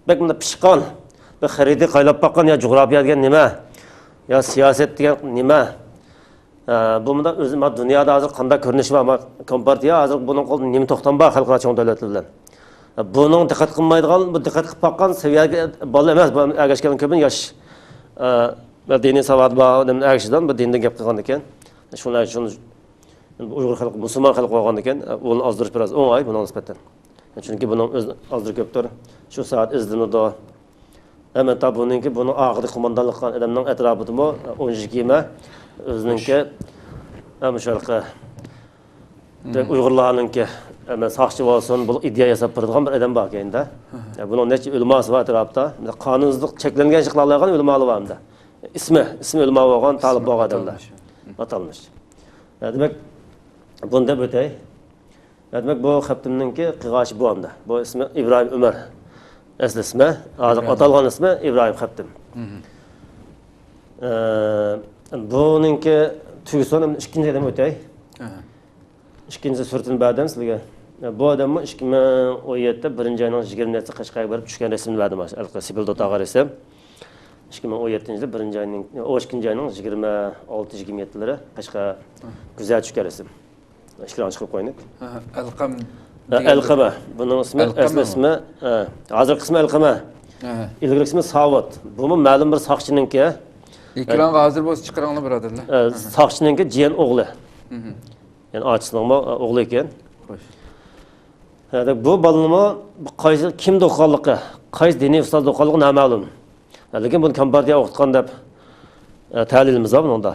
bak bunda pishqon, bir xaridi qaylab boqqan yo jug'rofiya degan nima, yo siyosat degan nima. Bu bunda o'zi dunyoda hozir qanday ko'rinish bor, kompartiya hozir buning qo'lida nima to'xtam bor xalqaro cho'ng davlatlar bilan. Buning diqqat qilmaydigan, bu diqqat qilib boqqan seviyaga bola emas, bu agashgan ko'pin yosh diniy savad bor odamning agishidan bu dindan gap qilgan ekan. Shunlar uchun Uyg'ur xalqi, musulmon xalq bo'lgan ekan, uni ozdirish biroz o'ng'ay bunga nisbatan. Chunki buning o'z ozdir ko'pdir. Shu soat izlanadi. Hemen tabi buningki buni og'ir qo'mondonlik qilgan odamning atrofida 10 kema o'zininki ham sharqi Uyg'urlarninki ama saqchi bo'lsin, bu ideya yasab turadigan bir odam bor ekanda. Buning necha ulamos bor atrofda. Qonunsizlik cheklangan ishlar qilgan ulamolar bor unda. ismi ulamo bo'lgan, talib bo'lgan odamlar. Atalmış. Demek Bunda o'tay. Demek bu xatımınki qig'ashi bu anda. Bu ismi İbrahim Ömer. Asli ismi, hozir atalgan ismi İbrahim xatım. Buningki tuguson ikkinchi adam o'tay. Ikkinchi surtini berdim sizlarga. Bu odamni 2017 birinchi oyning 20-si Qashqarga borib tushgan rasmni berdim. Sibil Dotaga resim. 2017-yilda birinchi oyning 2-chi oyning 26-27-lari Qashqa güzel tushgan rasm. Ishkilon chiqib qo'ydik. Alqam. Alqama. Buning ismi, asli ismi, hozir qismi Alqama. İlgari ismi Savot. Bu ma'lum bir soqchininki. Ekran hozir bo'lsa chiqaringlar birodarlar. Soqchininki jiyan o'g'li. Yani ağaçlığın oğlu ekan. Bu balınma qaysi kim do'qonligi, qaysi diniy ustoz do'qonligi noma'lum. Lekin buni Kompartiya o'qitgan deb tahlilimiz bor bunda.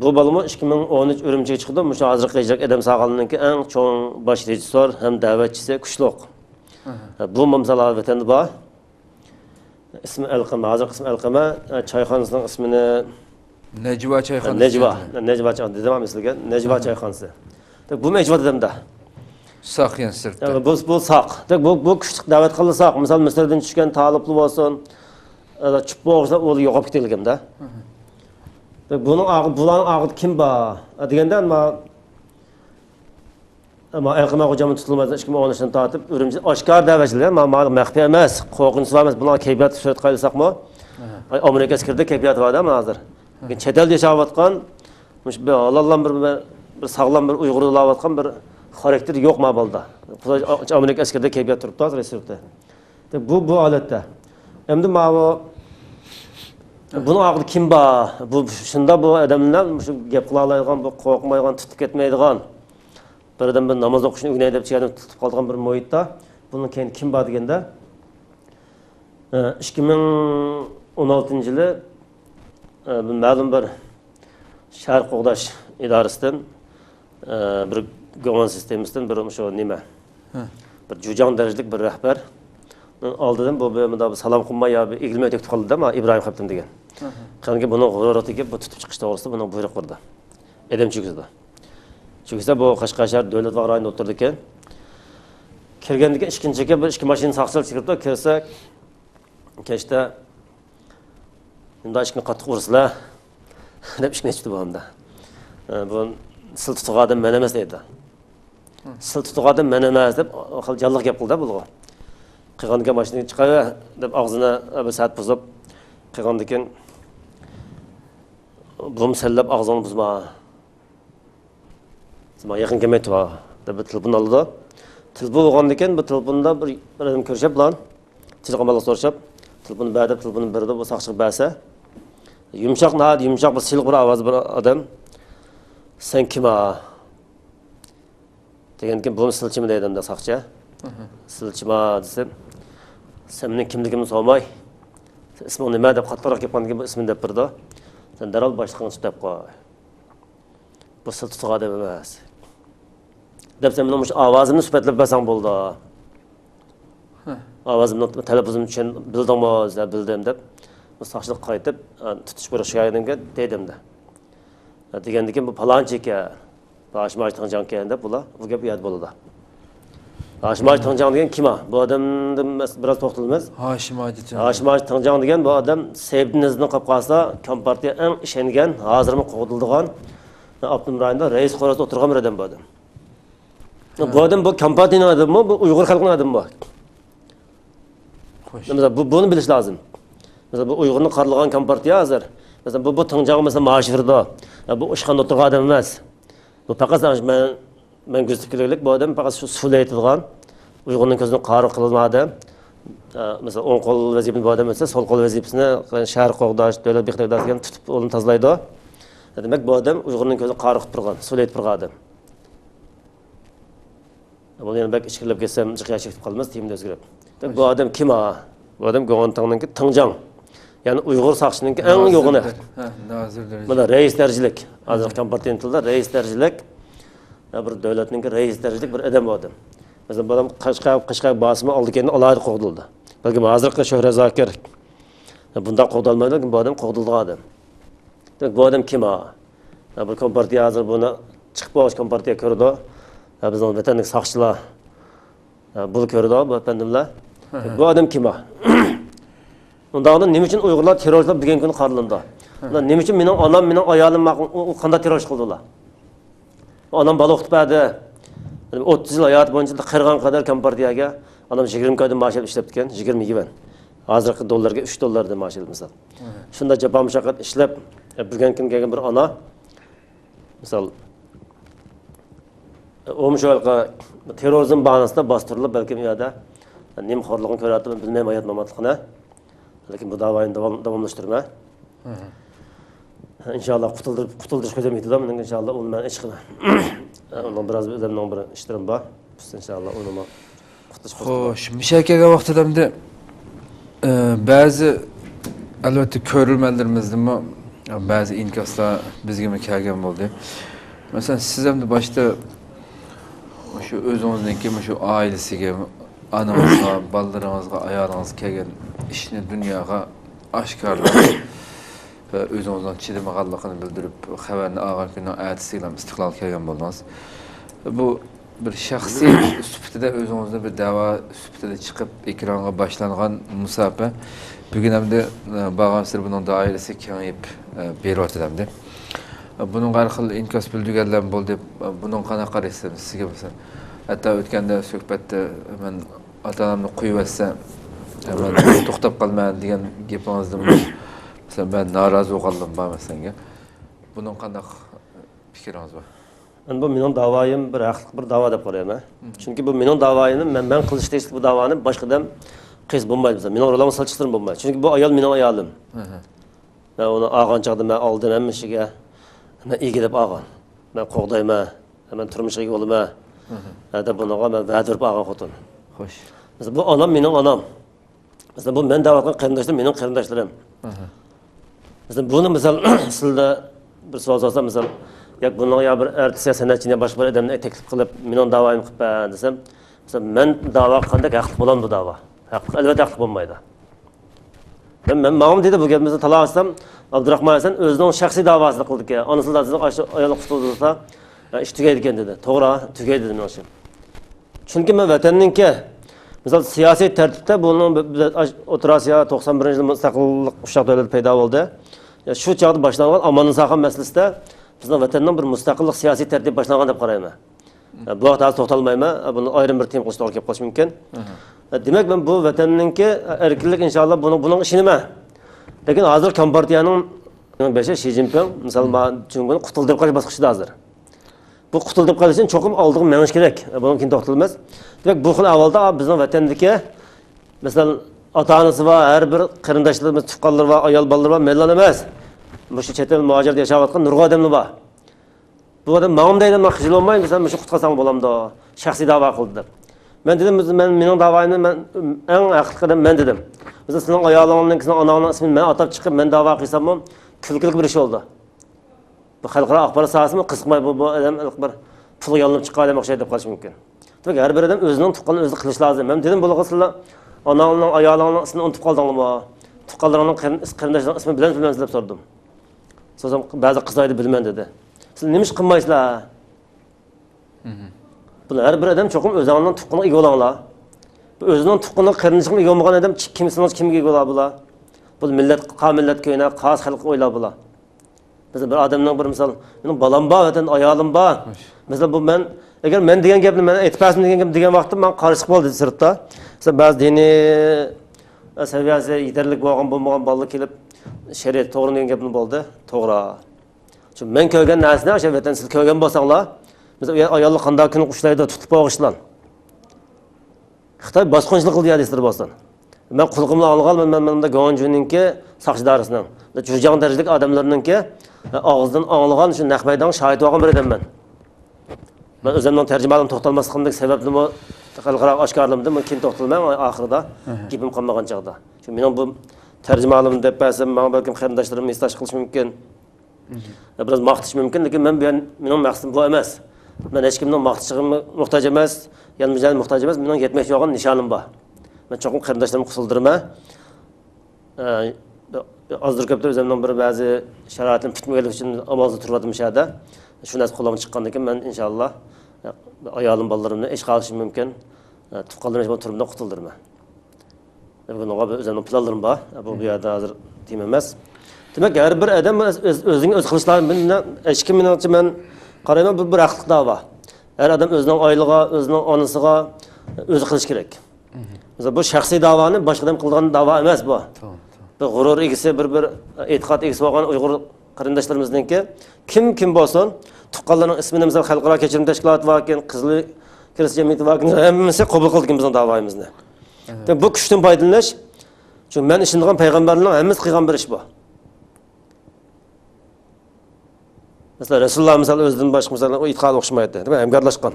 Bu balınma 2013 Urumchiga chiqdi. Mushu hozirgi ijro Adam Saqalninki eng cho'ng bosh rejissor ham da'vatchisi kuchliq. Bu mamsalar vatanda bor. İsmi Alqama, hozirgi ismi Alqama, choyxonasining ismini Necva çayxonasi. Necva çayxonasi dedim sizlarga. Necva çayxonasi. Bu mecvat edimda. Saq yan sirtda. Bu saq. Bu kuchli da'vat qilsaq, misol Misrdan tushgan talibli bo'lsin, chip bo'g'sa u yo'qolib ketilganda. Bularning og'it kim bor? Deganda ama Alqama hocamın tutulmazdan 2013'dan tortib Urumchi oshkor da'vatchilar, maxfiy emas, qo'rqinchli emas. Bular kayfiyat surat qo'yilsaqmi? Amerika askirda kayfiyat borda hozir. Chet elda yashayotgan, Allah'dan bir sağlam bir Uyg'urlayotgan bir xarakter yo'q mabalda. Amerika askarda kayfiyat turibdi hozir resursda. Bu holatda. Endi buni og'ir kim bor? Bu shunda bu odamlar shu gap qila oladigan, bu qo'rqmaydigan, tutib ketmaydigan. Birdan bir namoz o'qishni o'rganay deb chiqarib tutib qolgan bir muhitda bunun keyin kim bor deganda 2016-yili ma'lum bir Sharq qo'g'dash idorasidan bir govon sistemasidan bir shu nima bir jo'jon darajalik bir rahbar oldidan bu salom qilmay yo egilmay o'tib qoldi-da, İbrahim xattim degan. Qaniki buni g'ururatiga bu tutib chiqish to'g'risida buni buyruq berdi. Edam chugizdi. Chugizda bu Qashqar shahar davlat va rayonida o'tirdi ekan. Kirgandiga ikkinchiga bir ikki mashina saqchil chiqibdi, kirsa kechda Bunda ishni qattiq ursizlar deb ishni aytdi bu hamda. Bu sil tutuq odam men emas deydi. Sil tutuq odam men emas deb jalliq gap qildi bu. Qilganga mashinaga chiqar deb og'zini bir saat buzib qilgandan keyin bum sallab og'zini buzma. Sima yaqin kelmaydi deb telefon oldi. Telefon olgandan keyin bu telefonda bir odam ko'rishib bilan telefonga so'rashib telefonu berdi, telefonu berdi, bu saqchiq bersa yumshoq bir silq bir ovoz bir odam sen kim degan keyin bu silchimi deydimda saqchi. Silchima desam sen mening kimligimni so'ramay isming nima deb qattiqroq gapirgandan keyin bu ismini deb berdi. Sen darhol boshliqni tutib qo'y. Bu sil tutuq odam emas. Deb sen mening ovozimni sifatlab bersang bo'ldi. Ovozimni talaffuzimni tushun bildingmi, bildim deb saqchilik qaytib tutish buyruqqa aylangan dedimda. Degandan keyin bu palonchi ekan, Hashimaj Tangjan ekan deb bular bu gap yod bo'ldi. Hashimaj Tangjan degan kim? Bu odamdan biroz to'xtalamiz. Hashimaj Tangjan degan bu odam Sebdinizning qolib qolsa, Kompartiya eng ishongan, hozirmi qo'dildigan Abdullah rayonida rais qorasida o'tirgan bir odam bu odam. Bu odam bu Kompartiyaning odami, bu Uyg'ur xalqining odami bu. Mesela bunu bilish lazım. Mesela bu Uyg'urning qaralgan Kompartiya hozir. Mesela bu Tangjan mesela mashhurda. Bu ishxonada o'tirgan odam emas. Bu faqat men gözlüklik bu odam faqat shu sulaytilgan Uyg'urning ko'zini qari qilmadi. Mesela o'ng qo'l vazifasini bu odam esa so'l qo'l vazifasini shahar qo'g'dash, davlat bextiyodasidan tutib o'zini tozalaydi. Demak bu odam Uyg'urning ko'zini qari qilib turgan, sulayib turgan odam. Bunu yana bak ishkilab ketsam, jiqqa chekib qolmas, tiyimda o'zgarib. Bu adam kim Bu adam Go'ntangningki Tangjan. Yani Uyg'ur saqchininki eng yo'g'ini. Mana rais darajilik. Hozir Kompartiyaning tilida rais darajilik bir davlatningki rais darajilik bir odam bu odam. Masalan, bu odam Qashqar bosimi oldigan alohida qo'g'dildi. Balki hozirgi Shohrat Zokir bunday qo'g'dalmaydi, lekin bu odam qo'g'dilgan odam. Demak, bu odam kim Bir kompartiya hozir buni chiqib bo'lgan kompartiya ko'rdi. Bizning vatanlik saqchilar bunu ko'rdi bu efendimlar. Bu adam kim o? Undaqda nima uchun Uyg'urlar terrorchilar bugungi kuni qaralindi? Nima uchun mening onam, mening ayolim qanday terror qildilar? Onam bola o'qitib berdi. 30 yil hayot bo'yicha qirg'an qadar kompartiyaga onam 20 ko'dan maash ishlab ketgan, 20 yuan. Hozirgi dollarga 3 dollarda maash misol. Shunda jabon mushaqqat ishlab bugungi kun kelgan bir ona misol o'mshoyqa terrorizm bahonasida bostirilib balki u yerda nimxo'rligini ko'ryapti, bilmayman hayot mamatligini. Lekin bu da'voyni davomlashtirma. İnşallah qutuldirish ko'zamiydi da, men inshaalloh uni men ish qilaman. Undan biraz o'zimning bir ishlarim bor. Biz inshaalloh uni qutilish. Xo'sh, mishakaga vaqtida ba'zi albatta ko'rilmalarimizdimi ba'zi inkoslar bizga kelgan bo'ldi. Masalan, siz ham boshda shu o'zingizniki, shu oilasiga, onangizga, bolalaringizga, ayolingizga kelgan ishni dunyoga oshkorlab ve özünüzden chidamaganligini bildirib, xabarni olgan kundan ertasi bilan istiqlol kelgan bo'ldingiz. Bu bir shaxsiy sifatida o'zingizda bir da'vo sifatida chiqib ekranga boshlangan musobaqa bugun hamda bag'amsir buning doirasi kengayib beryapti. Buning har xil inkos bildirganlar bo'ldi. Buning qanaqa qaraysiz sizga bo'lsa? Hatto o'tganda suhbatda men ota-onamni qo'yib olsam, men to'xtab qolmayman degan gapingizda mesela ben narazı oldum mesela. Bunun qanday fikriniz var? Bu mening da'voyim bir haqliq bir da'vo deb qarayman. Chunki bu mening da'voyimni men qilish deyishlik bu da'voni boshqadan qiz bo'lmaydi bizga. Mening rolama salchiqtirim bo'lmaydi. Chunki bu ayol mening ayolim. Ben onu olgan chaqda men oldim hammashiga. Men egilib olgan. Men qo'g'dayman, men turmushga yo'laman. Hada bunaqa men va'da berib olgan xotin. Xo'sh. Mesela bu onam mening onam. Mesela bu men da'vo qilgan qarindoshlarim mening qarindoshlarim. Mesela bunu misal sizde bir so'z olsam misal yak bunun ya bir artist sanatçıya boshqa bir odamni taklif qilib mening da'voyim qilib ber desam, mesela men da'vo qilganda haqli bo'laman bu da'vo. Albatta haqli bo'lmaydi. Men ma'lum dedi bu gapimizni talab etsam, Abdurahmon Hasan o'zining shaxsiy da'vosini qildi-ki, onasi lazım ayol qutulsa ish tugaydi ekan dedi. To'g'ri, tugaydi dedi men. Chunki men vatanninki misal siyosiy tartibda bunun O'rta Osiyo 91-yil mustaqillik ushaq davlat paydo bo'ldi. Shu chaqda boshlangan Amanın Saqan masalasida bizning vatanning bir mustaqillik siyosiy tartib boshlangan deb qarayman. Bu vaqtda to'xtalmayman, buni ayrim bir tem qilishga to'g'ri kelib qolishi mumkin. Demak men bu vatanninki erkinlik inshaalloh buning ishini men. Lekin hozir kompartiyaning başı Xi Jinping misal buni qutuldirib qolish bosqichida hozir. Bu qutuldirib qolish uchun cho'qim oldiga menish kerak. Bundan keyin to'xtalmas. Demak bu xil avvalda bizning vatandagi misal ota-onasi va har bir qarindoshlarimiz, tuqqanlar va ayol bolalar va mellan emas. Bu shu chet el muhojirda yashayotgan nurg'un odamlar bor. Bu odam ma'lum deydi, men xijil olmayman, desam, shu qutqazsam bo'lamdi. Shaxsiy da'vo qildi deb. Men dedim, mening da'voyimni men eng haqli qildim men dedim. Mesela sening ayolingning, sening onangning ismini men atab chiqib men da'vo qilsam, kulkilik bir ish bo'ldi. Bu xalqaro axborot sohasimi qiziqmay bu odam bir pul yo'llanib chiqqan o'xshaydi deb qolish mumkin. Demak, har bir odam o'zining tuqqanini o'zi qilish lozim. Men dedim, bo'lg'isizlar onangning, ayolingning ismini unutib qoldingmi? Tuqqanlaringning qarindoshlaring ismini bilmaysizlar deb so'radim. So'zim ba'zi qizlarni bilmayman dedi. Siz nima ish qilmaysizlar? Bular har bir odam cho'qim o'zining tuqqaniga ega bo'linglar. Bu o'zining tuqqaniga qarindoshiga ega bo'lmagan odam kimsiz kimga ega bo'ladi bular? Bu millat, qavmillat ko'yna, xos xalq o'ylab bular. Mesela bir adamning bir misal, mening balam bor, vatan ayolim bor. Mesela bu men agar men degan gapni men aytmasam degan vaqtda men qarshilik bo'ldi sirtda. Mesela ba'zi diniy saviyasi yetarlik bo'lmagan bolalar kelib shariat to'g'ri degan gapni bo'ldi. To'g'ri. Chunki men ko'rgan narsani o'sha vatan siz ko'rgan bo'lsanglar, mesela ayollar qanday kuni qushlaydi, tutib qo'yishlar. Xitoy bosqinchilik qildi deyapsizlar bo'lsin. Men qulqimni olganman, menimda Gonjuninki saqchidorisining, Jurjan darajadagi odamlarninki og'izdan anglagan shu naqmaydan shohid bo'lgan bir odamman. Men o'zimning tarjimalim to'xtalmasligimdagi sababni bu xalqaro oshkorlamdim, men keyin to'xtalmayman oxirida gapim qolmagan chaqda. Shu mening bu tarjimalim deb basam, men balkim qarindoshlarim istash qilish mumkin. Biraz maqtish mumkin, lekin mening maqsadim bu emas. Men hech kimning maqtishiga muhtoj emas, yalmijal muhtoj emas, mening yetmoqchi bo'lgan nishonim bor. Men cho'qim qarindoshlarimni qusuldirma. azdır köpte özümden bir bazı şaraitin tutmayalık için amalda turladım şahada. Şu nas qo'ldan chiqqandan keyin men inshaalloh ayolim bolalarimni ish qilishim mumkin. Tuqqanlarım turumdan qutuldirman. Bunga o'zimning planlarim bor. Bu yerda hozir deyim emas. Demak, har bir odam o'zining o'z qilishlari bilan hech kim menimcha men qarayman bir haqliq da'vo. Har odam o'zining oilaga, o'zining onasiga o'zi qilish kerak. Mesela bu shaxsiy da'voni boshqa odam qilgan da'vo emas bu. Bir g'urur egisi, bir e'tiqod egisi bo'lgan Uyg'ur qarindoshlarimizninki kim bo'lsin, tuqqanlarning ismini misol xalqaro kechirim tashkiloti vakin, Qizil Kirish jamiyati vakin hammasi qabul qilgan bizning da'voimizni. Bu kuchdan foydalanish, chunki men ishongan payg'ambarlarning hammasi qilgan bir ish bu. Mesela Rasululloh misol o'zidan boshqa misol e'tiqod o'xshamaydi, değil mi? Hamkorlashgan.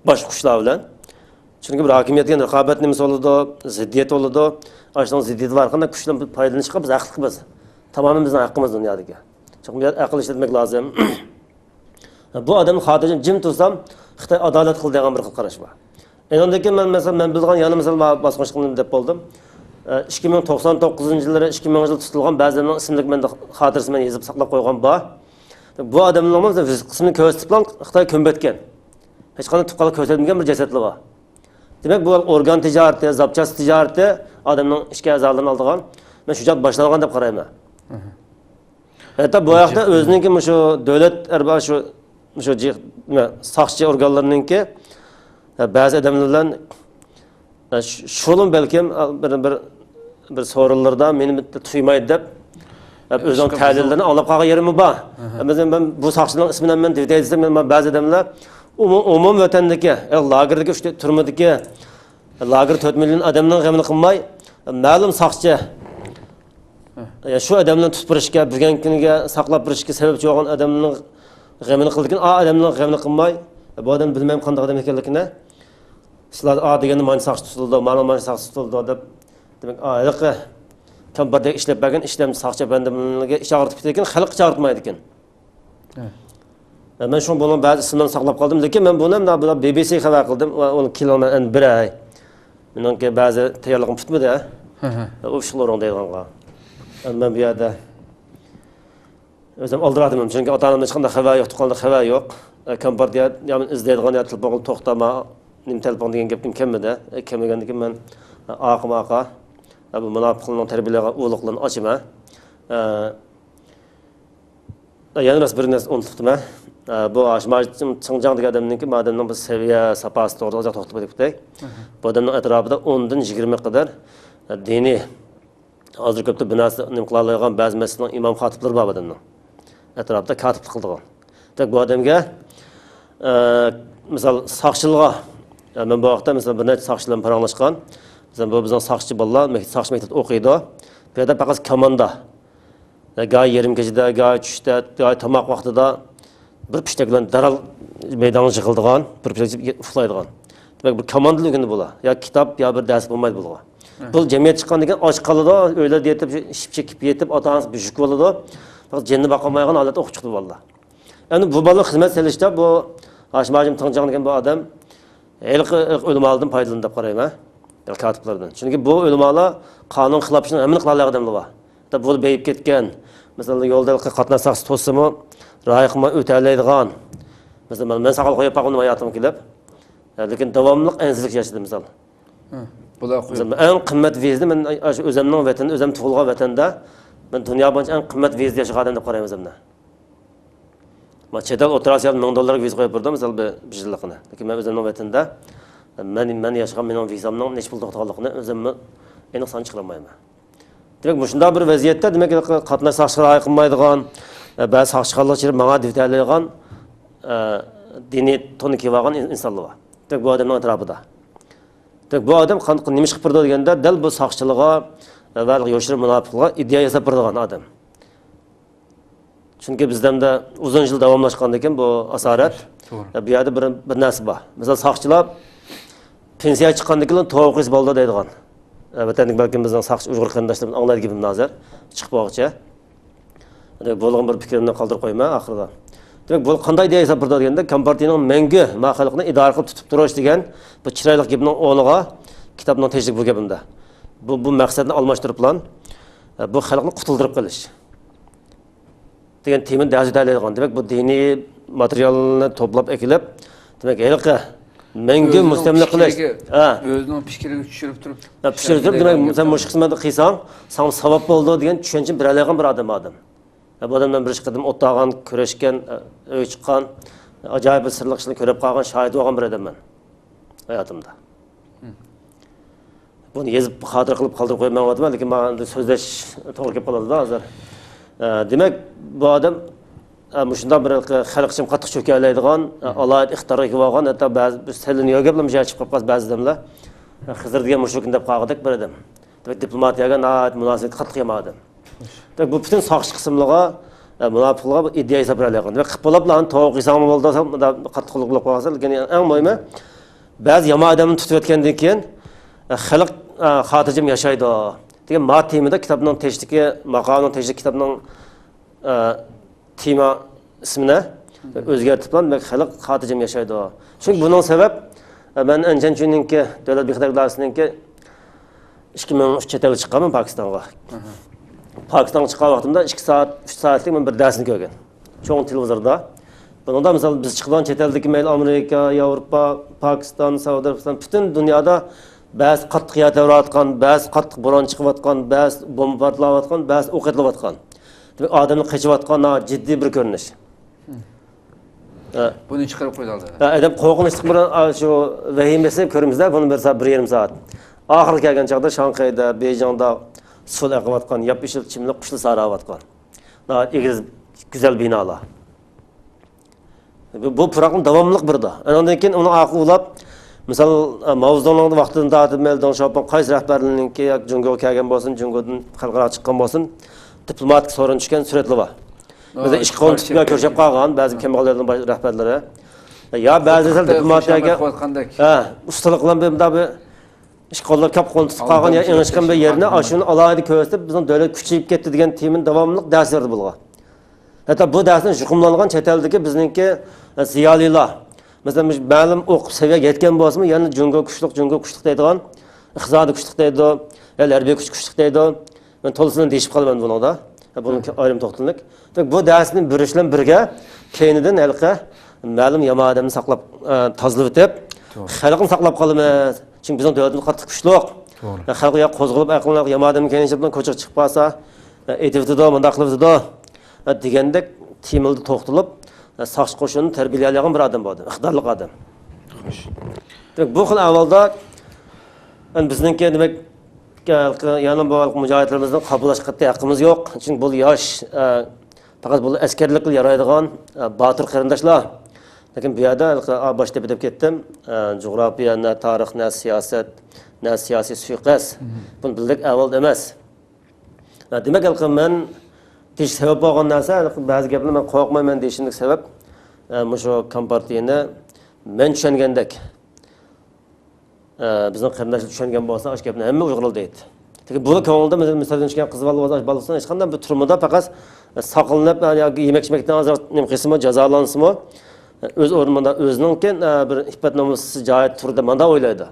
Boshqa qushlar bilan. Chunki bir hokimiyatga raqobat nimasi bo'ladi, ziddiyat bo'ladi. Ashunday ziddiyat var qanday kuchdan foydalanishga biz haqliqmiz. Tamamen bizning haqqimiz dunyodagi. Chunki bu aql ishlatmak lozim. Bu odam xotirjam jim tursam, Xitoy adolat qildi degan bir qarash bor. Undan keyin men bilgan yana misol bosqinchilikni deb bo'ldim. 2099-yillari 2000-yil tutilgan ba'zilarning ismini menda xotirasini yozib saqlab qo'ygan bor. Bu odamlarning qismini ko'rsatib bilan Xitoy ko'mbatgan. Hech qanday tuqqanlik ko'rsatilmagan bir jasadlar bor. Demek bu organ ticareti, zapças ticareti adamın işke azalığını aldığan ben şu cad başlanğan dep qarayman. Hatta bu ayaqda özününki şu devlet erba şu saqçı organlarınınki bazı adamlardan şolun belkim bir sorunlarda meni tuymaydı dep özünün təhlillerini alıb qağa yerimi var. Mesela ben bu saqçıların isminden ben tevdi etsem bazı adamlar umum vatandagi, lagerdagi turmadagi lager 4 milyon adamning g'amini qilmay, ma'lum saqchi shu adamni tutib bugun kuniga saqlab turishga sababchi bo'lgan adamning g'amini qilgan, adamning g'amini qilmay, bu odam bilmayman qanday odam ekanligini. Sizlar deganda mana saqchi tutildi, mana saqchi tutildi deb. Demak, ayliqi kampirda ishlab bergan ishlam saqchi bandimlarga ish og'ritib ketgan, xalq chaqirtmaydi ekan. Ben şu bunun bazı isimlerini saklap kaldım. Lakin ben bunu BBC haber kıldım. Onu kilometre bir ay. Bunun ki bazı teyarlıkım tutmadı ya. O şunlar ondaydı kanka. Ben bir yerde özüm aldıradım. Çünkü atanımda çıkanda haber yok, tukalda haber yok. Kampardiya yani izleydiğin ya telefonu toxtama, nim telefon diyen geptim kemmedi. Kemmegendik ben aqa. Bu münafıqlığın terbiyeleri uğurluqlarını açıma. Yani ras bir nes unuttum ha. Bu aşmacım çıngcağındaki adamınki mademden bu seviye sapası doğru toxtub etibdi. Bu adamın etrafında 10'dan 20 kadar dini azır köpte binası nimqılalaygan bazı meselenin imam xatipleri var adamın. Etrafında katip qıldıgan. Tek bu adamga misal saqçılığa men bu vaqtda misal bir necha saqçılar paranglashgan. Mesela bu bizning saqçı bolalar saqçı maktabida o'qiydi. Bu yerda faqat komanda. Gay yerim kechida, gay tushda, gay tomoq vaqtida bir pishtak bilan daral maydonga yig'ildigan, bir pishtak uxlaydigan. Demak, bir komandaligini bo'la. Ya kitob, ya bir dars bo'lmaydi bo'lgan. Bu jamiyat chiqqandan keyin och qoladi, o'ylar yetib, ishib chekib yetib, ota-onasi bujuk bo'ladi. Faqat jinni boqolmaygan holatda o'qib chiqdi bolalar. Endi bu bola xizmat selishda bu Hashimajim Tingjan degan bu odam o'limalardan foydalanib deb qarayman. Katiplardan. Chunki bu o'limalar qonun xilof ishni hamma qila olgan odamlar bor. Bu beyib ketgan. Mesela yolda qatnaşsaq to'simi rayqma o'talaydigan. Mesela men saqal qo'yib qo'ydim hayotim kelib. Lekin davomliq ensizlik yaşadım misal. Bular qo'yib. Eng qimmat vizni men o'zimning vatanimda, o'zim tug'ilgan vatanda men dunyo bo'yicha eng qimmat vizni yashagan odam deb qarayman o'zimni. Men chet el o'tirasiyam $1000 viz qo'yib berdim misal bir yillikni. Lekin men o'zimning vatanda men yashagan mening vizamning nech pul to'xtaganligini o'zimni aniq san chiqarmayman. Demek bu şunda bir vaziyette demek ki katna saqçılar ayqınmaydigan, bazı saqçılarlar için bana divtaylaydigan dini tonu kiygan insanlar var. Demek bu adamın etrafında. Demek bu adam nima qilib turdi deganda dal bu saqçılığa va yoshlar munofiqlarga ideya yasab turadigan adam. Chunki bizdan da uzun yil davomlashgandan keyin bu asorat bu yerda bir narsa bor. Masalan, saqçılar pensiya chiqqandan keyin to'g'ri bo'ldi deydigan. Vatanlik belki bizden saqçı Uyg'ur qarindoshlarimiz anglaydi gibi nazar chiqib boqcha. Bo'lgan bir fikrimni qoldirib qo'yma oxirida. Demak, bu qanday deya hisob turdi deganda Kompartiyaning mangu maxluqni idora qilib tutib turish degan bu chiroyli gapning o'rniga kitobning tejlik bu gapimda. Bu maqsadni almashtirib bilan bu xalqni qutuldirib qilish degan temani da'vatlaydigan. Demak, bu diniy materialni to'plab ekilib, demak, halqa menga mustamlik qilish. O'zining fikriga tushirib turib. Pishirib turib, demak, sen mush qismada qilsang, sana savob bo'ldi degan tushuncha biralagan bir odam. Bu odamdan bir qadim o'tag'an, kurashgan, o'y chiqqan, ajoyib sirliq ishni ko'rib qolgan, shohid bo'lgan bir odamman hayotimda. Buni yezib xotir qilib qoldirib qo'ymayapman, lekin men so'zlash to'g'ri kelib qoladi hozir. Demak, bu odam shunday bir xalqchim qattiq cho'kalaydigan, alohid ixtiroga bo'lgan, hatto ba'zi biz tilini yo'g'ablab chiqib qolib ba'zi odamlar Xizr degan mushrikin deb qoldik bir odam. Demak, diplomatiyaga munosabat qattiq yomadi. Demak, bu butun soqchi qismlarga munofiqlarga idea hisoblangan. Demak, qilib bo'liblarni to'g'ri qilsam bo'ldi, qattiqlik qilib qo'ysa, lekin eng muhimi ba'zi yomon odamni tutib o'tgandan keyin xalq xotirjam yashaydi degan temada kitobning teshdagi maqomning teshdagi kitobning tema ismini o'zgartirib, demak, xalq xotirjam yashaydi. Chunki buning sabab men anjan chunki davlat bexatarlarsiningki 2003 chet elga chiqqanman Pokistonga. Pokistonga chiqqan vaqtimda 2 soat, 3 soatlik men bir darsni ko'rgan. Cho'ng televizorda. Bunda misol biz chiqqan chet eldagi mayli Amerika, Yevropa, Pokiston, Saudiya Arabiston, butun dunyoda ba'zi qattiq yataratgan, ba'zi qattiq bo'ron chiqayotgan, ba'zi bomba portlayotgan, ba'zi o'q etilayotgan. Demak, odamni qichayotgan jiddiy bir ko'rinish. Buni chiqarib qo'yildi. Adam qo'rqinchli bir shu vahimasi ko'rimizda, buni bir soat, 1,5 soat. Oxirgi kelgan chaqda Shanxayda, Beyjingda suv aqayotgan, yap-yashil chimlik qushlar sarayotgan. Egiz güzel binalar. Bu program davomliq birda. Ondan keyin uni aqlab, misol mavzuning vaqtida ta'tilmel Dong Xiaoping qaysi rahbarligininki yoki Jungoga kelgan bo'lsin, Jungodan xalqaro chiqqan bo'lsin, diplomatik so'rin tushgan suratlar bor. Mesela ish qonunchiga ko'rishib qolgan ba'zi kambag'allarning rahbarlari. Ya ba'zilar diplomatiyaga ustalik bilan bir ish qo'llab kap qo'l tutib qolgan ya enishgan bir yerni shuni alohida ko'rsatib, bizning davlat kuchayib ketdi degan temin davomli dars berdi bo'lgan. Hatta bu darsni yuqumlangan chet eldagi bizningki ziyolilar. Mesela ma'lum o'qib saviyaga yetgan bo'lsa-mu, yana jungo kuchlik deydigan, iqtisodiy kuchlik deydi, harbiy kuchlik deydi. Men to'lisini deyishib qolaman buningda. Bunun ayrim to'xtallik. Bu darsni birishlan birga keyinidan halqa ma'lum yomon odamni saqlab tozalab o'tib, xalqni saqlab qolamiz. Chunki bizning davlatimiz qattiq kuchliq. Xalqga qo'zg'alib aqllar yomon odam keyincha bilan ko'chib chiqib qolsa, aytibdi-da, bunda qilibdi-da degandek temilda to'xtalib, saqchi qo'shinni tarbiyalagan bir odam bo'ldi, iqtidorli odam. Demak, bu xil avvalda bizningki demak yana bu mujohidlarimizni qabulashga qat'iy haqqimiz yo'q. Chunki bu yosh faqat bu askarlikga yaraydigan botir qarindoshlar. Lekin bu yerda boshda bitib ketdim. Jug'rofiya, tarix, siyosat, siyosiy suiqasd. Buni bildik avval emas. Demak, men deyish sabab bo'lgan narsa, ba'zi gaplarni men qo'rqmayman deyishimning sabab shu kompartiyani men tushungandek bizning qarindoshlar tushungan bo'lsa, o'sha gapni hamma uyg'urlar deydi. Lekin buni ko'ngilda misoldan chiqqan qiz bolasini hech qanday bir turmada faqat saqlanib yoki yemak-ichmakdan hozir nima qilsinmi, jazolansimi, o'z o'rnida o'zining bir iffat nomusi joyi turida menda o'ylaydi.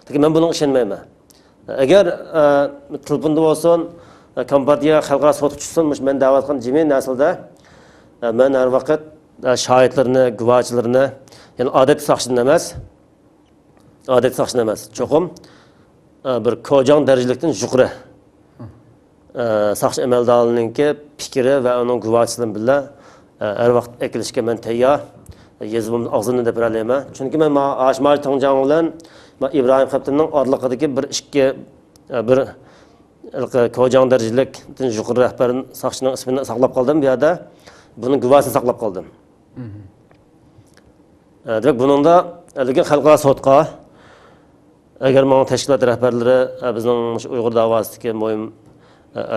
Lekin men bunga ishonmayman. Agar telefonda bo'lsin, kompartiya xalqaro sud tushsin, men da'vat qilgan jami naslda men har vaqt shohidlarni, guvohchilarni, ya'ni odatiy soqchidan emas, cho'qim bir ko'jong darajalikdan yuqori soqchi amaldorlarininki fikri va uning guvohchilari bilan har vaqt ekilishga men tayyor. Yezimni og'zini deb beralayman. Chunki men Ashmar Tongjang bilan Ibrohim Xabtinning orliqidagi bir ko'jong darajalikdan yuqori rahbarning soqchining ismini saqlab qoldim bu yerda. Buning guvohini saqlab qoldim. Demak, buningda lekin xalqaro sudga agar mana tashkilot rahbarlari bizning Uyg'ur da'vosidagi muhim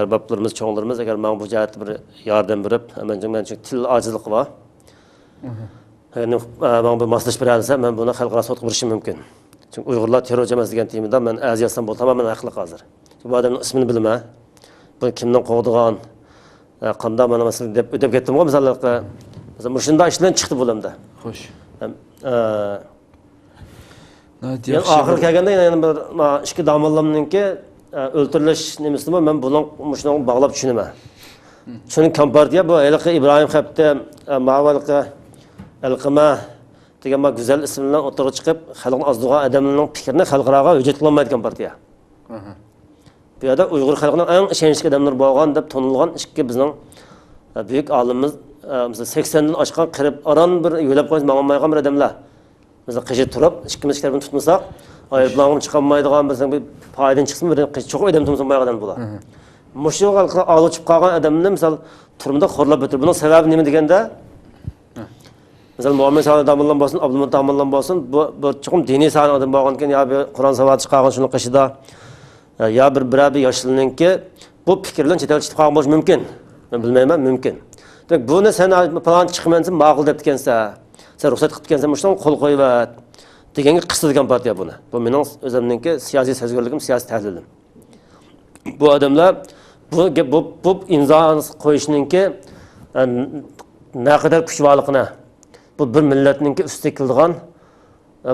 arboblarimiz, cho'nglarimiz agar men bu jihatda bir yordam berib, men til ojizligi bor. Men bir maslahat bersa, men buni xalqaro sudga berishim mumkin. Chunki Uyg'urlar terrorchi emas degan temada men Aziyaston bo'l tamamen haqli hozir. Bu odamning ismini bilmayman. Bu kimning qo'ydigan, qanday mana masalan deb o'tib ketdim-ku, masalan, shunday ishlar chiqdi bo'lamda. Xo'sh. Oxirgi kelganda yana bir ikki domlarimningki o'ltirilish nimasimi men buni bog'lab tushunaman. Çünkü Kompartiya bu Eliqi İbrahim Xapti Mavalqi Alqima degan güzel ismlardan o'tirib chiqib, xalqning ozdigan odamlarning fikrini xalqaro hujjat qilmaydi Kompartiya. Bu yerda Uyg'ur xalqining eng ishonchli odamlar bo'lgan deb tanilgan ikki bizning büyük olimimiz, mesela 80 dan oshgan qirib aran bir yo'lab qo'yib ma'lumlaydigan bir odamlar. Mesela qishi turib, ikkimiz ishlarni tutmasak, ayıplanğım çıqanmaydigan bizning bir foydan chiqsin, bir çok odam tutmaydigan bo'lar. Muşu xalqqa olib chiqib qolgan odamni misol turmida xo'rlab o'tirib, buning sababi nima deganda? Misol Muhammad sallallohu alayhi vasallam bo'lsin, Abdullah taomillan bo'lsin, bu chuqum diniy sahn odam bo'lgankin yo bir Qur'on savodi chiqqan shuni qishida yo bir yoshlininki bu fikrlarni chetga chiqib qolgan bo'lishi mumkin. Men bilmayman, mumkin. Demak, buni sen plan chiqmansan, ma'qul deb degansa, sen ruxsat qilib degansan, mushdan qo'l qo'yib deganga qistilgan partiya buni. Bu mening o'zimninki siyosiy sezgirligim, siyosiy tahlilim. Bu odamlar bu imzo qo'yishninki naqadar kuchliligini, bu bir millatninki ustiga qilgan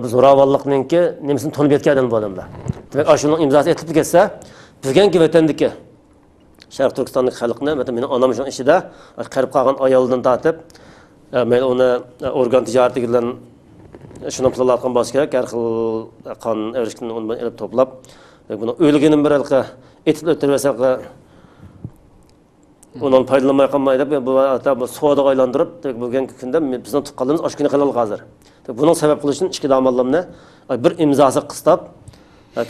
bu zo'ravonlikninki nimasini tunib yetgan odam bu odamlar. Demak, shuning imzosi etilib ketsa, bugungi vatandagi Sharq Turkistonlik xalqni, mening onam shuning ichida qarib qolgan ayoldan tortib, men uni organ tijorati bilan shuni qilayotgan bo'lsa kerak, har xil qon erishkini undan olib to'plab, buni o'lganim bir xilqa etib o'tirsa, undan foydalanmay qolmaydi deb bu savdoga aylantirib, bugungi kunda bizning tuqqanimiz oshkina qilal hozir. Buning sabab qilishini ikki damallamni bir imzosi qistab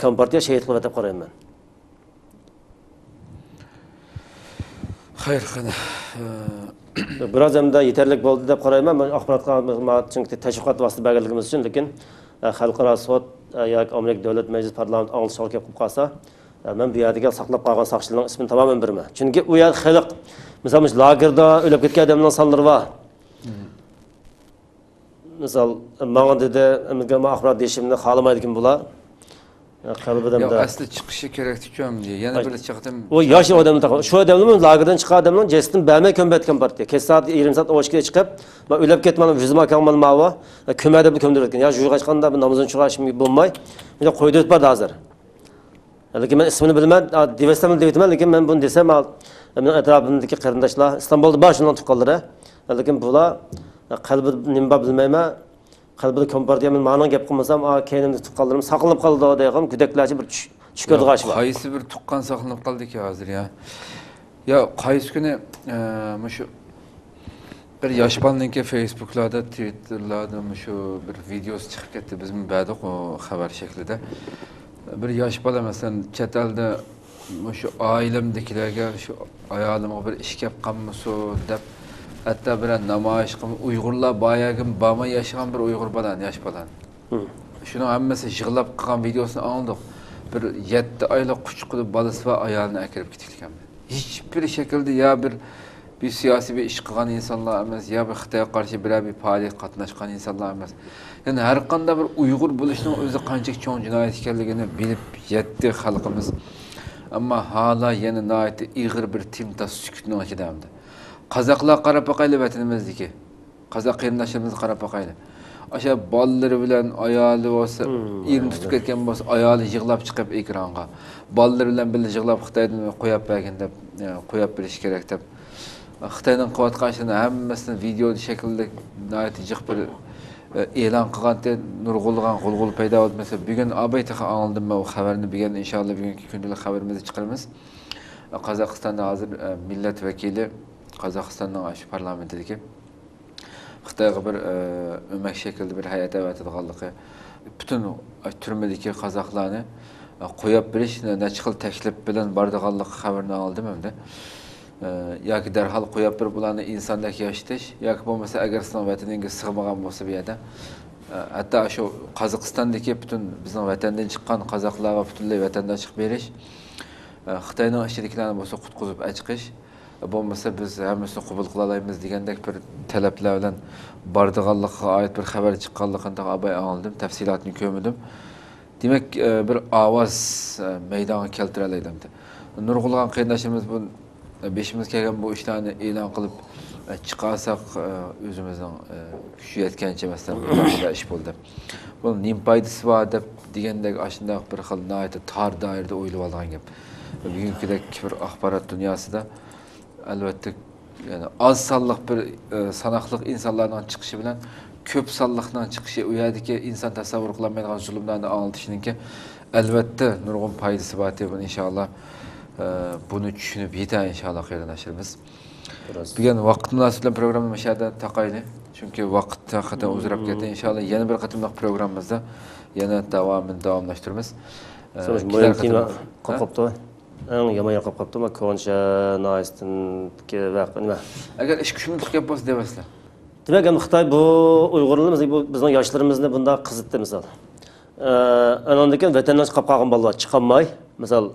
Kompartiya shahid qilib deb qarayman. Xayr, qani. Biraz hem de yeterlik bo'ldi deb qarayman. Men axborotga chunki tashviqot vosita berganligimiz uchun, lekin xalqaro sud yoki Amerika davlat majlis parlament anglishga kelib qolsa, men bu yerga saqlab qolgan saqchilarning ismini tamamen bilmayman. Chunki u yer xalq, masalan, lagerda o'lib ketgan odamlarning sonlari bor. Misal, menga dedi, men axborot deyishimni xohlamaydigan bular. Qalbimda asli chiqishi kerak ekan diye. Yana bir chiqdim. O yosh odamni taqib, shu odamlar lagerdan chiqqan odamlar jestin bermay ko'mbatgan partiya. Kech soat 20 soat o'shga chiqib, men o'lib ketmadim, yuzima kalman ma'vo, ko'mada bir ko'mdirgan. Ya juga chiqqanda bir namozini chiqarishim bo'lmay, men qo'ydirib bordi hozir. Lekin men ismini bilmayman, deyman, lekin men buni desam, men atrofimdagi qarindoshlar Istanbulda bor shundan tuqqanlar, lekin bular qalbi nima bilmayman. Qalbida Kompartiya men ma'non gap qilmasam, keynimni tuqqanlarim saqlanib qoldi degan gudaklarcha bir tushkurdi g'ash bor. Qaysi bir tuqqan saqlanib qoldi-ki hozir ya. Ya qaysi kuni shu bir yosh bolaninki Facebook'larda, Twitter'larda shu bir videosi chiqib ketdi. Biz bilmadik o xabar shaklida. Bir yosh bola masalan chet elda shu oilamdagilarga shu ayolimga bir ish kelib qolmasin deb hatta bir namoyish qilib Uyg'urlar boyagim bama yashagan bir Uyg'ur bolan, yosh bolan. Shuni hammasi yig'lab qilgan videosini oldik. Bir 7 oylik quchqilib bolasi va ayolini akirib ketgan. Hech bir shaklda ya bir siyosiy bir ish qilgan insonlar emas, ya bir Xitoyga qarshi bir faoliyat qatnashgan insonlar emas. Yani har qanday bir Uyg'ur bo'lishning o'zi qancha cho'ng jinoyat ekanligini bilib yetdi xalqimiz. Ammo hala yana nihoyat ig'ir bir timtas sukutning ichidamdi. Qazaqlar qarab boqayli vatanimizdagi. Qazaq qarindoshlarimiz qarab boqayli. O'sha bolalari bilan ayoli bo'lsa, erini tutib ketgan bo'lsa, ayoli yig'lab chiqib ekranga. Bolalari bilan birga yig'lab Xitoydan qo'yib bergan deb, qo'yib berish kerak deb. Xitoydan qilayotgan ishlarni hammasini video shaklida nihoyat jiq bir e'lon qilganda nurg'ulg'an g'ulg'ul paydo bo'lmasa, bugun abaytaqa oldim men o xabarni bugun inshaalloh bugungi kundalik xabarimizni chiqaramiz. Qozog'istonda hozir millat vakili Qozog'istonning shu parlamentidagi Xitoyga bir o'mak shaklda bir hay'at avatadiganligi, butun turmadagi qozoqlarni qo'yib berish necha xil taklif bilan bordiganligi xabarini oldim endi. Yoki darhol qo'yib berib ularni insondek yashatish, yoki bo'lmasa agar sizning vataniga sig'magan bo'lsa bu yerda hatto shu Qozog'istondagi butun bizning vatandan chiqqan qozoqlarga butunlay vatandan chiqib berish, Xitoyning ichidagilarni bo'lsa qutqizib chiqish, bo'lmasa biz hammasini qabul qila olamiz degandek bir talablar bilan bordiganligiga oid bir xabar chiqqanligini abay oldim, tafsilotini ko'rmadim. Demak, bir ovoz maydonga keltira oldim. Nurg'ulg'an qarindoshimiz bu beşimiz kelgan bu ishlarni e'lon qilib chiqarsak o'zimizning kuchi yetgancha masalan bu ish bo'ldi. Bunun nim foydasi bor deb degandek ashunday bir xil nihoyatda tor doirada o'ylab olgan gap. Bugünkidek bir axborot dunyosida albatta yani az sonliq bir sanoqli insonlarning chiqishi bilan ko'p sonliqning chiqishi u yerdagi inson tasavvur qilolmaydigan zulmlarni anglitishningki albatta nurg'un foydasi bor deb inshaalloh buni tushunib yetar inshaalloh qarindoshlarimiz. Bugun vaqt munosib bilan programma mashada taqayli. Chunki vaqt haqiqatan o'zgarib ketdi. Inshaalloh yana bir qatimliq programmamizda yana davomlashtiramiz. So'ng muhim tema qopqapti. Eng yomon qopqapti, ma koncha noistinki vaqt nima. Agar ish kuchimizlik gap bo'lsa demaslar. Demak, Xitoy bu Uyg'urlarimiz bu bizning yoshlarimizni bunda qizitdi misol. Anondan keyin vatandan chiqib qolgan bolalar chiqolmay, misol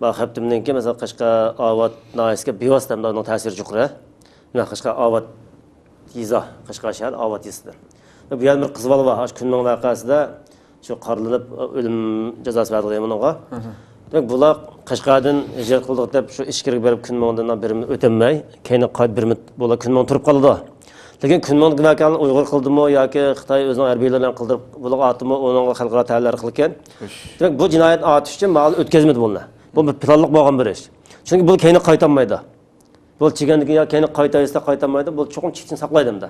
ba xaptimninki misol QashqaOvat noisga bevosita uning ta'siri yuqori. Nima QashqaOvat yiza, Qashqa shaharOvat yizida. Bu yana bir qiz bola bor, kunning vaqasida shu qarlanib o'lim jazosi berilgan bunga. Demak, bular Qashqadan hijrat qildik deb shu ishkirga berib kunmondan bir o'tmay, keyin qayt bir bular kunmon turib qoldi. Lekin kunmonga vakalni Uyg'ur qildimi yoki Xitoy o'zining harbiylarni qildirib bular atimi uning xalqaro ta'lillar qilgan. Demak, bu jinoyat atish uchun mal o'tkazmadi bunlar. Bu bir planliq bo'lgan bir ish. Chunki bu keyin qaytamaydi. Bu chigandan keyin keyin qaytaysa qaytamaydi. Bu cho'qim chiqishni saqlaydi hamda.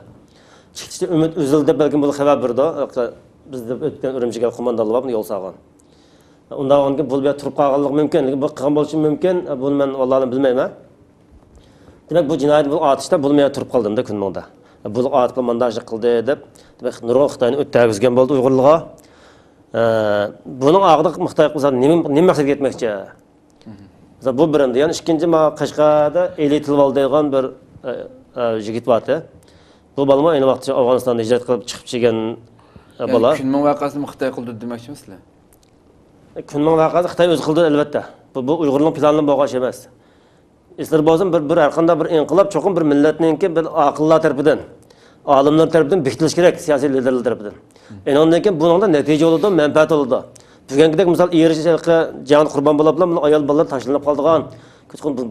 Chiqishda umid uzildi, balki bu xabar berdi. Bizda o'tgan Urumchiga qo'mondonlar bor, yo'l saqlagan. Undan onga bu bir turib qolganlik mumkin, lekin bu qilgan bo'lishi mumkin. Buni men vallahi bilmayman. Demak, bu jinoyat bu atishda bo'lmay turib qoldimda kunmonda. Bu atib montaj qildi deb, demak, nurg'un Xitoyni o'tkazgan bo'ldi Uyg'urlarga. Buning og'ida Xitoy qilsa nima maqsadga yetmoqchi? Bu birinchi, ya'ni ikkinchi Qashqada elitilval degan bir yigit bordi. Bu balma ayni vaqtda Afg'onistonda hijrat qilib chiqib chiqqan bola. Kunmon voqeasini Xitoy qildi demoqchimisizlar? Kunmon voqeasi Xitoy o'zi qildi albatta. Bu Uyg'urning planidan bo'lgan ish emas. Islar bo'lsin bir har qanday bir inqilob cho'qim bir millatningki bir aqllar tarafidan, olimlar tarafidan bekitilish kerak, siyosiy liderlar tarafidan. Ondan keyin buningda natija bo'ladi, manfaat bo'ladi. Bugünkidek misol erishishga jon qurbon bo'liblar, buni ayol bolalar tashlanib qoldigan.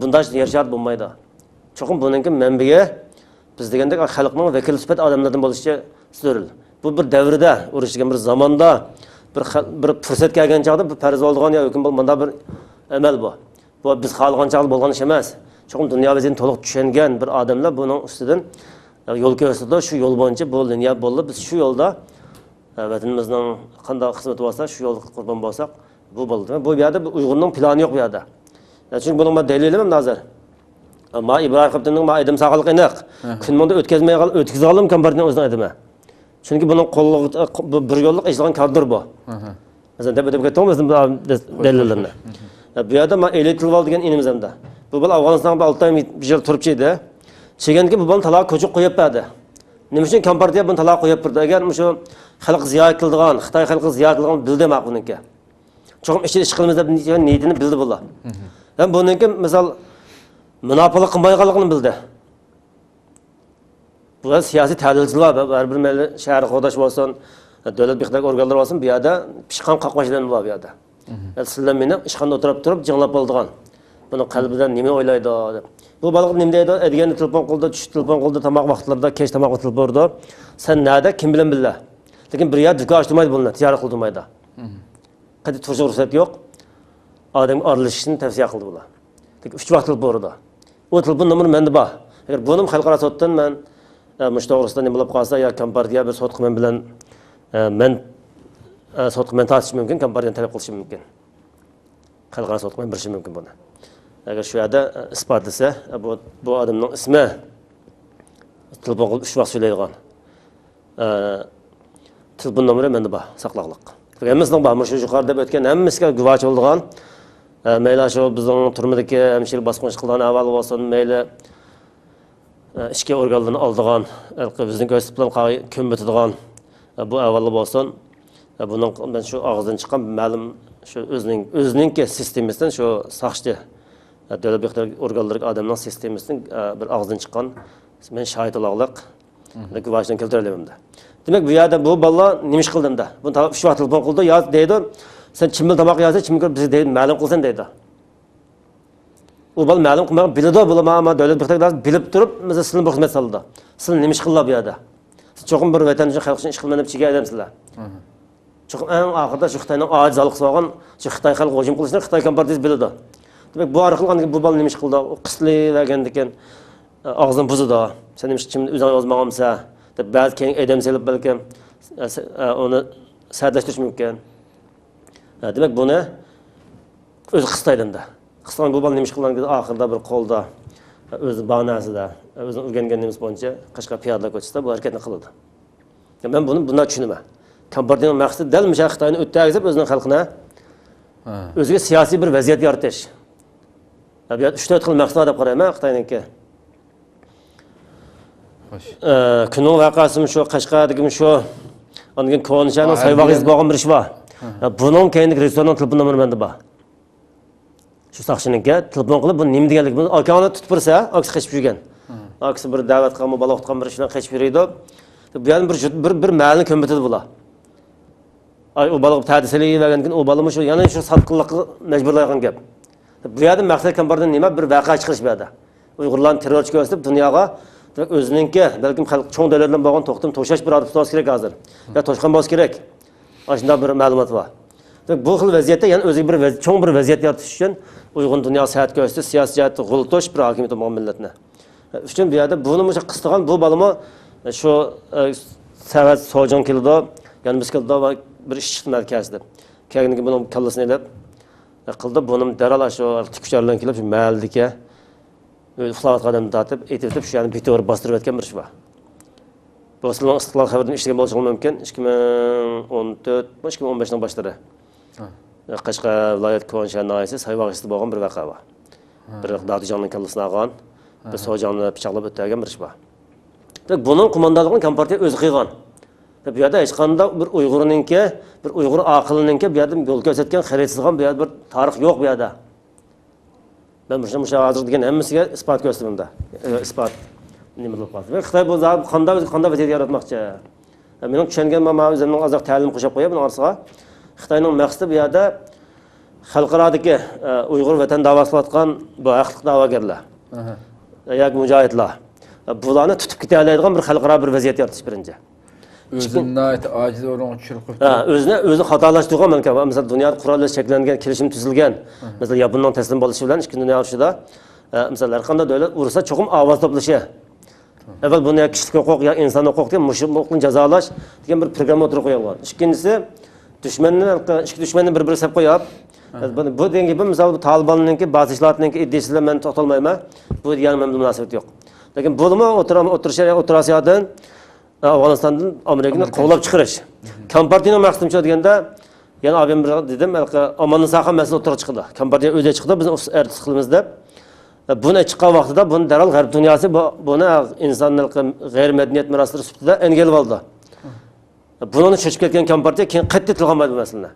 Bunday yarashar bo'lmaydi. Cho'qim buningki manbaga biz degandek xalqning vakil sifat odamlardan bo'lishi zarur. Bu bir davrda, urushgan bir zamonda bir fursat kelgan chog'da bir farz olgan yo yoki bunda bir amal bu. Bu biz xohlagan chog'da bo'lgan ish emas. Cho'qim dunyo vaziyatini to'liq tushungan bir odamlar buning ustidan yo'l ko'rsatdi, shu yo'l bo'yicha bu liniya bo'ldi. Biz shu yo'lda vatanimizning qanday xizmat bo'lsa, shu yo'lga qurbon bo'lsak, bu bo'ldi. Bu yerda Uyg'urning plani yo'q bu yerda. Chunki buning dalilim ham nazar. Ma İbrahim Xaptinning ma edim saqliq aniq. Kunmonda o'tkazib oldim kompartiyaning o'zining edimi. Chunki buning qo'lliq bir yo'llik ishlangan kadr bu. Masalan, deb ketamiz dalillarni. Bu yerda ma elitilval degan inimizda. Bu bol Afg'onistonda 6 oy bir yil turib cheydi. Cheganki bu bol taloq ko'chib qo'yib berdi. Nima uchun kompartiya buni taloq qo'yib turdi? Agar shu xalq ziyorat qildigan, Xitoy xalqi ziyorat qilgan bildi maqbuniki. Cho'qim ish qilamiz deb niyatini bildi bular. Ham buniki misol monopoliya qilmayotganligini bildi. Bu siyosiy ta'dilchilar har bir shahar qo'dash bo'lsin, davlat bextaq organlar bo'lsin, bu yerda pishqan qaqmashlar bor bu yerda. Sizlar meni ishxonada o'tirib turib jinglab oldigan. Buni qalbidan nima o'ylaydi deb. Bu baliq nima deydi? Edgan telefon qildi, tush telefon qildi, tomoq vaqtlarida, kech tomoq tilib bordi. Sen nada kim bilan billa? Lekin bir yer duka ochtirmaydi bunlar, tijorat qildirmaydi. Qadi turishga ruxsat yo'q. Odam aralashishni tavsiya qildi bular. Lekin 3 vaqt tilib bordi. O telefon nomeri menda bor. Agar buni xalqaro sotdan men mushtorisdan nima bo'lib qolsa yo kompartiya bir sotqi men bilan men sotqi men tartish mumkin, kompartiyani talab qilish mumkin. Xalqaro sotqi men birishi mumkin buni. Agar shu yerda isbotlasa, bu odamning ismi telefon qilib 3 vaqt so'raydigan. Telefon nomeri menda bor, saqlaqliq. Hammasning bor, shu yuqorida deb o'tgan hammasiga guvoh bo'lgan. Mayli shu bizning turmadagi hamshir bosqinch qilgan avval bo'lsin, mayli ishga organlarni oldigan, bizning ko'rsatib bilan kim bitadigan bu avval bo'lsin. Buning men shu og'izdan chiqqan ma'lum shu o'zining sistemasidan shu saqchi davlat bextiyar organlari odamning sistemasining bir og'izdan chiqqan men shohid olaqliq guvohdan keltiralaman. Demak bu yerda bu balla nima ish qildimda? Buni 3 vaqt telefon qildi, yoz deydi. Sen chimil tomoq yozsa, chimil biz deydi, ma'lum qilsan deydi. u bal ma'lum qilmagan biladi bo'lma ama davlat bir bilib turib biz sizlarni bu xizmat saldi sizlar nima ish qildi bu yerda cho'qim bir vatan uchun xalq uchun ish qilmani chiga adamsizlar cho'qim eng oxirida shu xitoyning ojiz xalq bo'lgan shu xitoy xalq hujum qilishni xitoy kompartiyasi biladi demak bu orqali bu bal nima ish qildi qisli degan og'zini buzdi sen nima kim o'zing yozmaganmisa deb ba'zi keng edam selib balkim onu sərtləşdiriş mümkün. Demək bunu öz qıstaydında. Qıstan bu bal neymiş qılan ki axırda bir qolda öz banasında özün öyrəngenimiz boyunca Qashqa piyada ko'chasida bu harakatni qildi. Men buni bundan tushunmayman. Kompartiyaning maqsadi dal o'sha Xitoyni o'tkazib o'zining xalqina o'ziga siyosiy bir vaziyat yaratish. Tabiat 3-4 xil maqsad deb qarayman Xitoyniki. Kunun vaqasım shu Qashqadagi shu Ondan konuşan sayvağız bağım bir iş var. Bunun kendi restoran telefon numarası bende var. Şu saçınınki telefon kılıp bunu neyim diyenlik bunu akağını tutup dursa, aksi kaçıp yürgen. Aksi bir davet kamu balık tutan bir işten kaçıp yürüyordu. Yani bir mağalını kömbetedi bula. Ay o balık tadiseliği vergen o balımı şu yani şu satkınlık mecburlayan gap. Bu yerden maksat kambardan neyme bir vaka çıkış bir yerde. Uygurların terörçü gösterip dünyaya özününki belki çoğun devletlerden bağın toxtum toşaş bir adı tutması gerek hazır. Ya toşkan bas gerek. Aşında bir malumat var. Bu xil vaziyette yani özü bir çoğun bir vaziyet yaratish için Uygun dünya seyahat gösterip siyasi cihati g'ultosh bir hakimiyet olmagan millatni. Üçün bir yerde bunu qıstığan bu balımı şu Savat Sojan kildo yani biz kildo va bir ish markazida. Keyin bunun kallasini elib qildi bunun darala şu tikuşlardan kelib şu mahallidagi uxlavat qadamni tatib etib shu yani bitovr bostırib etgan bir ish bor. Bu Islom istiqlol xabarini ishlagan bo'lishi mumkin 2014-2015 boshlari. Qashqa viloyat Ko'nshan noyasi sayvog'isida bo'lgan bir voqea bor. Bir Dodijonning kallasini olgan, bir Sojonni pichoqlab o'tgan bir ish bor. Bunun qo'mondonligini kompartiya o'zi qilgan. Bu yerda hech qanday bir Uyg'urninki, bir Uyg'ur aqlininki bu yerda yo'l ko'rsatgan xaritasigan bu yerda bir tarix yo'q bu yerda. Ben bu hozir degan hammasiga isbot ko'rsatdim bunda. Isbot nima bo'lib qoldi. Va Xitoy bu qanday vaziyat yaratmoqchi? Mening tushunganim men o'zimning ozoq ta'lim qo'shib qo'yay buni orasiga. Xitoyning maqsadi bu yerda xalqarodagi Uyg'ur vatan da'vosi qilayotgan bu haqliq da'vogarlar. Yoki mujohidlar. Bularni tutib keta oladigan bir xalqaro bir vaziyat yaratish birinchi. O'zini ojiz o'rin tushirib qo'ydi. O'zini xatolashtirgan menga. Masalan, dunyoda qurollar shakllangan, kelishim tuzilgan. Masalan, Yaponning taslim bo'lishi bilan ikkinchi dunyo urushida masalan, har qanday davlat urushsa cho'qim ovoz to'plashi. Evvel bunu ya kişilik hukuk ya insan hukuk diye müşriklikni cezalaş diye bir program oturup koyuyorlar. İkincisi iki düşmanın birbirine sebep koyup bu dediğim gibi mesela bu Taliban'ınki bazı işlerin iddiasıyla ben tutulmayayım. Bu yani memnun münasebet yok. Lakin bu mu oturasıyadan Afganistan'dan Amerika'nın kovulap çıkarış. Kompartiyanın maksimum şu diyende yani abim dedim amanın sakın mesele oturup çıktı. Kompartiya öyle çıktı bizim ertesi kılımızda. Buna çıkan vaxtida bunu derhal G'arb dünyası buna insanlık g'ayr medeniyet mirasları sütüde engel oldu. Bunun çeşip ketken kompartiya keyin qattiq tilg'anmaydi bu masalani.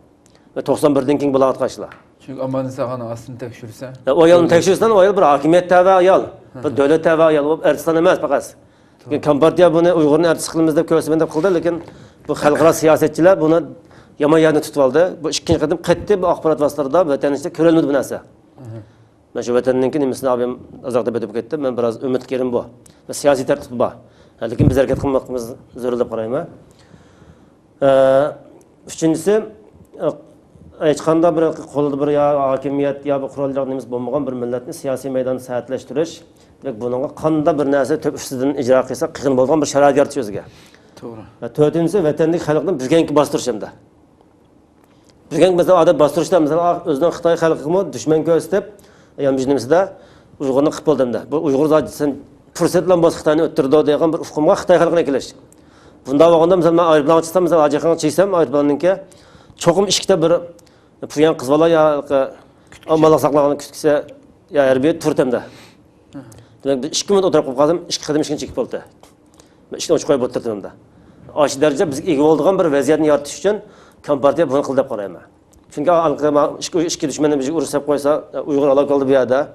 Ve 91'den keyin bular atqaşlar. Çünkü amanın sağını aslında tekşürse. O yılın tekşürsen o yıl bir hakimiyet tabi ayal, bir devlet tabi ayal, o Ertistan emas faqat. Kompartiya bunu Uyg'urni ertisi qilimiz deb ko'rsatman deb qildi, lekin bu xalqaro siyosatchilar buni yomon yerni tutib oldi. Bu ikkinchi qatim qattiq bu axborot vositalarida vatan ichida ko'rilmadi bu narsa. Ben şu vatanınki nimisini abim azakta bedip gitti. Ben biraz ümitkerim bu. Ve siyasi tertip bu. Lakin biz hareket kılmakımız zorunda parayım. Üçüncüsü, hiç kanda bir kolda bir ya hakimiyet ya bir kurallarımız bulmagan bir milletin siyasi meydanı saatleştiriş ve bunun kanda bir neyse tüp üstüden icra kıysa kıyın bolgan bir şerait yaratıyor özge. Doğru. Dördüncüsü vatanlık halkının birgenki bastırış hem de. Birgenki mesela adet bastırışta mesela özünün Xitoy halkını düşman gösterip yani bizimizde Uygur'un kıpıldığında. Bu Uygur zaten fırsatla bu Xitoyni öttürdü degan bir ufkumga Xitoy halkına kelish. Bunda vaqonda mesela ben ayrıplan çıksam mesela Ajaxan çeysem ayrıplanınki çoğum işkide bir puyan kız bala ya amalak saklağını kütküse ya erbiyet turtemde. Demek 2 minut oturup kaldım, 2 qadım işkin çekip oldu. Ben işten uç koyup oturdum da. Aşı derece biz iyi olduğun bir vaziyetini yaratish için kompartiya bunu qildi deb qarayman. Çünkü iki düşmanın bizi urushab qo'ysa, Uyg'ur aloq qildi bu yerda.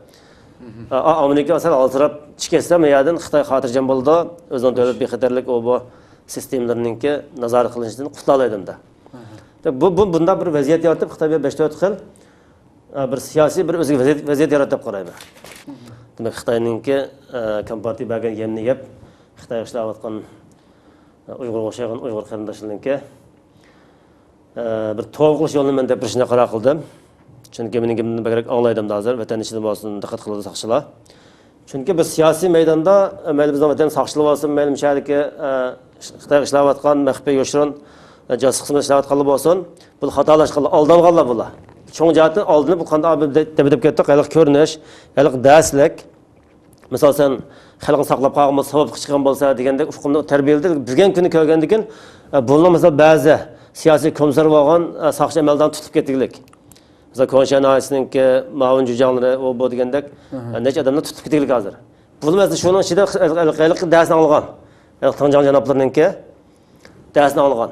Amerika asal altirab chiqsa, bu yerdan Xitoy xotirjam bo'ldi. O'zining davlat bexatarlik o bu sistemlarninki nazorat qilinishidan qutlalaydim da. Bunda bir vaziyat yaratib Xitoyga 5-4 xil bir siyosiy bir o'ziga vaziyat yaratdi deb qarayman. Demak, Xitoyninki kompartiya bergan yemni yeb, Xitoy ishlayotgan Uyg'urga o'xshagan Uyg'ur qarindoshlariniki bir to'g'ri qilish yo'lini men deb bir shunday qaror qildim. Chunki mening gapimni bakrak anglaydim hozir, vatan ichida bo'lsin, diqqat qiladi saqchilar. Chunki biz siyosiy maydonda mayli bizning vatan saqchilar bo'lsin, mayli mishadagi Xitoy ishlayotgan maxfiy yo'shirin jasus qismida ishlayotganlar bo'lsin, bu xatolashganlar, aldanganlar bular. Cho'ng jihatdan oldini bu qanday deb ketdi, qayliq ko'rinish, qayliq darslik. Misol sen xalqni saqlab qolgan sabab chiqqan bo'lsa degandek uqumni tarbiyaladi. Bilgan kuni ko'rgandan keyin bunlar misol ba'zi siyosiy komissar bo'lgan saqchi amaldan tutib ketdilik. Misol Ko'nshan oilasininki ma'mur jujanlari u bu degandek necha odamni tutib ketdilik hozir. Bo'lmasa shuning ichida qayliq darsni olgan. Tanjong janoblarininki darsni olgan.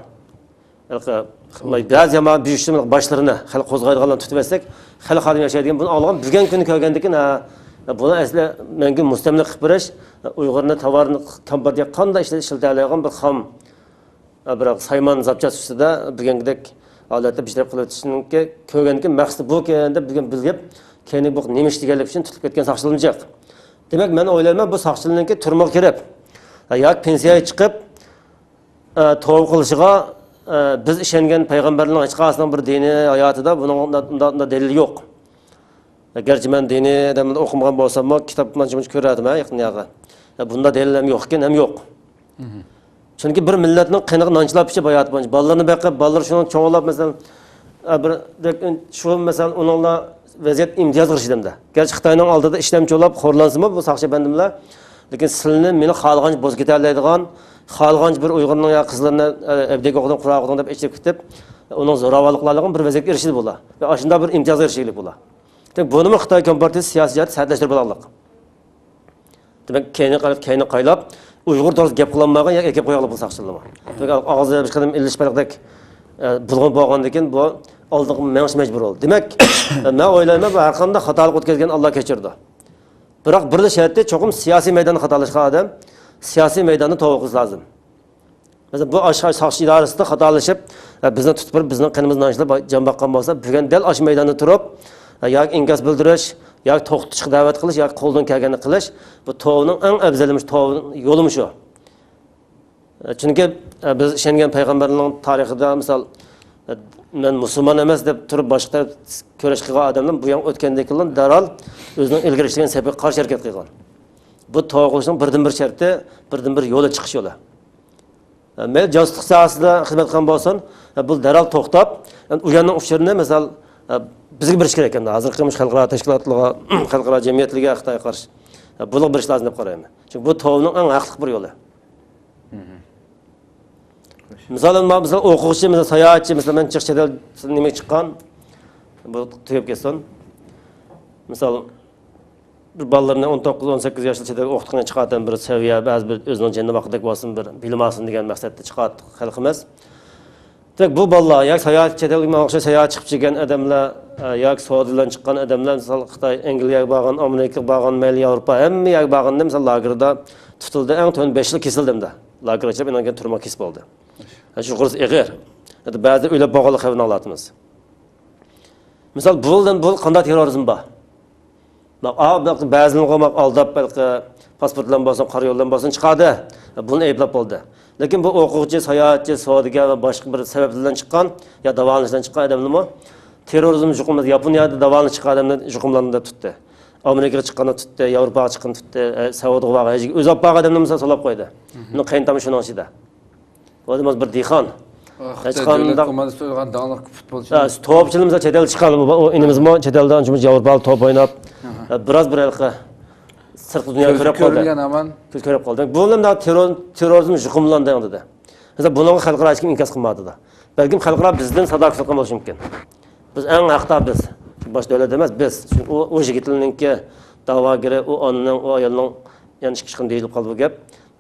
Ba'zi jamoat buyurishchilik başlarını xalq qo'zg'aydiganlarni tutib etsak, xalq xodim yashaydigan buni olgan bilgan kuni ko'rgandan keyin buni asli menga mustamlik qilib berish, Uyg'urni tovarni kompartiya qanday ishlatadigan bir xom biroq saymon zapchas ustida bilgandek holatda ishlab qilayotishninki ko'rgandan keyin maqsadi bu ekan deb bilib, keyin bu nima ish deganlik uchun tutib ketgan saqchilarimiz yo'q. Demak, men o'ylayman bu saqchilarningki turmoq kerak. Yoki pensiyaga chiqib to'g'ri qilishiga biz ishongan payg'ambarning hech qaysining bir diniy hayotida buning dalil yo'q. Gerçi men diniy adamni o'qimagan bo'lsam, kitobdan chimch ko'radim, yaqin yo'g'i. Bunda dalil ham yo'q ekan, ham yo'q. Chunki bir millatning qiniq nonchilab ichib hayot bo'yicha bolalarni baqib, bolalar shuni cho'ng'lab masalan shu masalan uninglar vaziyat imtiyoz qilishidimda. Gerçi Xitoyning oldida ishlamcho'lab xo'rlansimi bu saqchi bandimlar, lekin silni meni xohlagancha bo'z ketarlaydigan xalqanç bir Uyg'urning ya qizlarini evdagi o'qdan qurog'idan deb ichib ketib, uning zo'ravonliqlariga bir vaziyatga erishdi bular. Va ashunda bir imtiyoz erishaylik bular. Demak, buni Xitoy kompartiyasi siyosat sadlashtirib bo'lganlik. Demak, keyni qaylab Uyg'ur to'g'risida gap qilolmagan yoki gap qo'yaqli bu saqchilar. Demak, og'zida bir qadam illish balaqdek bulg'on bo'lgandan keyin bu oldiga menish majbur bo'ldi. Demak, men o'ylayman bu har qanday xatolik o'tkazgan Alloh kechirdi. Biroq bir shartda cho'qim siyosiy maydonda xatolashgan odam siyosiy maydonni to'g'ri lazım. Mesela bu aşağı saqchi idorasida xatolashib, bizni tutib, bizning qinimizni anglab jon boqqan bo'lsa, bugun dal ash maydonda turib, yoki inkas bildirish, yoki to'xtatishga da'vat qilish, yoki qo'ldan kelganini qilish, bu to'g'rining eng afzalimish yo'limi shu. Chunki biz ishongan payg'ambarning tarixida misol men musulmon emas deb turib boshqa ko'rish qilgan odamlar bu ham o'tgandek qilgan darhol o'zining ilgari ishlagan sababiga qarshi harakat qilgan. Bu to'g'rishning birdan-bir sharti, birdan-bir yo'li chiqish yo'li. Men josuslik sohasida xizmat qilgan bo'lsam, bu darhol to'xtab, u yerning uchirini misol bizga berish kerak ekan. Hozir qilmish xalqaro tashkilotlarga, xalqaro jamiyatlarga Xitoyga qarshi bular berish lozim deb qarayman. Chunki bu to'g'rining eng haqli bir yo'li. Misol o'quvchi, misol sayohatchi, misol men chiqishda nima chiqqan, bu tugab ketsin. Misol bir balalarni 19-18 yoshda chetga o'qitgan chiqargan bir saviya, ba'zi bir o'zining janna vaqtidek bo'lsin, bir bilim olsin degan maqsadda chiqardi xalqimiz. Demak, bu balalar yoki sayohat chetga o'xshash sayohat chiqib chiqqan odamlar, yoki Saudiyadan chiqqan odamlar, misol Xitoy, Angliyaga borgan, Amerikaga borgan, mayli Yevropa, hamma yoq borganda misol lagerda tutildi, eng to'g'ri 5 yil kesildimda. Lagerga chiqib, menga turma kesib oldi. Shu qursi ig'ir. Ba'zi o'ylab bo'lganlar xabarni olatmiz. Misol bu qanday terrorizm bor? Ba'zilarga aldab balki pasportlan bo'lsin, qora yo'ldan bo'lsin chiqadi. Buni ayblab bo'ldi. Lekin bu o'quvchi, sayohatchi, savdogar va boshqa bir sabablardan chiqqan yo davolanishdan chiqqan odamlarmi terrorizm yuqumida Yaponiyada davolanib chiqqan odamlar yuqumlanadi tutdi. Amerikaga chiqqanda tutdi, Yevropaga chiqqanda tutdi, Saudiyaga va o'z opaq odamlar misol solab qo'ydi. Buni qayintami shuning ichida. O'zimiz bir dehqon. Chiqqanda komandasi o'ygan da'liq futbolchi. To'pchilarimiz chet el chiqqan, inimizmi chet eldan chumuch Yevropa to'p o'ynab biroz bir alqa sirtqi dunyo ko'rib qoldi. Ko'rib qoldi. Bu bilan terrorizm yuqumlandi dedi. Mesela bunga xalqaro hech kim inkas qilmadi. Balkim xalqaro bizdan sadoqat qilgan bo'lishi mumkin. Biz eng haqda biz bosh davlat emas biz. O yigitlarningki da'vogiri, o onaning, o ayolning yana ish chiqqan deyilib qoldi bu gap.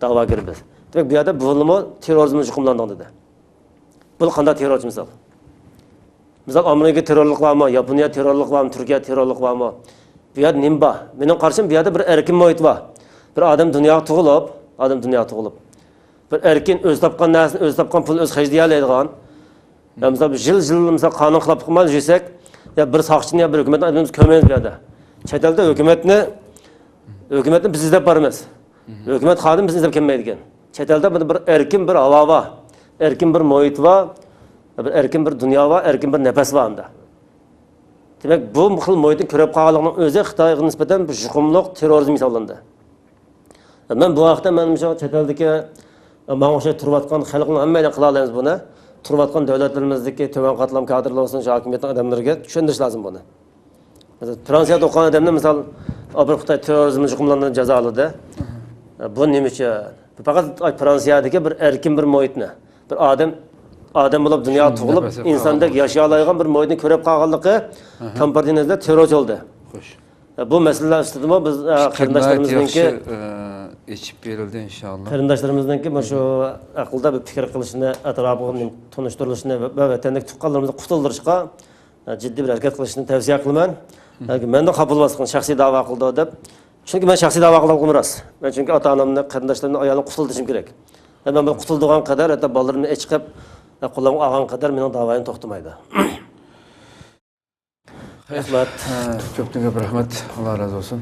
Da'vogiri biz. Demak, bu yerda bunimi terrorizm yuqumlandi dedi. Bu qanday terrorchi misol? Misol Amerika terrorlik bormi, Yaponiya terrorlik bormi, Turkiya terrorlik bormi? Bu yerda nima bor? Mening qarashim bu yerda bir erkin muhit bor. Bir odam dunyoga tug'ilib, bir erkin o'z topgan narsani, o'z topgan pulni o'z xarjlay oladigan. Misol yil misol qonun qilib qilmay desak, ya bir sakçını ya bir hükümetten adamımız kömeyiz bir yerde. Chet elde hükümetni biz izlep barımız. Hükümet xadim biz izlep kelmeydigan. Chet elde bir erkin bir hava var, erkin bir muhit var, bir erkin bir dünya var, erkin bir nefes var anda. Demek bu xil muhitin ko'rib qolganliginin o'zi Xitoyga nisbatan bir yuqumliq terrorizm hisoblanadi. Men bu vaqtda men o'sha chet eldagi mana o'sha turayotgan xalqning hammayini qila olamiz buni. Turayotgan davlatlarimizdagi tuban qatlam kadrlar olsun, hokimiyatning odamlariga tushuntirish lozim buni. Mesela Fransiyada o'qigan odamni misol bir Xitoy terrorizmni yuqumlandan jazoladi. Bu nima uchun? Faqat Fransiyadagi bir erkin bir muhitni, bir odam bo'lib dunyo tug'ilib insondek yashay oladigan bir muhitni ko'rib qolganligi kompartiyamizda terrorchi oldi. Xo'sh. Bu masalalar ustida biz qarindoshlarimizningki içib berildi inşallah. qarindoshlarimizningki mana shu aqlda bir fikr qilishni, atrofini tunishtirilishni va vatandagi tuqqanlarimizni qutuldirishga jiddiy bir harakat qilishni tavsiya qilaman. Menda qabul bo'lsin shaxsiy da'vo qildi deb. Chunki men shaxsiy da'vo qildim emas. Men chunki ota-onamni, qarindoshlarımni ayolini qutuldirishim kerak. Men bu qutuldigan qadar hatta bolalarni chiqib qo'llarga olgan qadar mening da'voyim to'xtamaydi. Rahmat. Ko'pdan ko'p rahmat. Alloh razı olsun.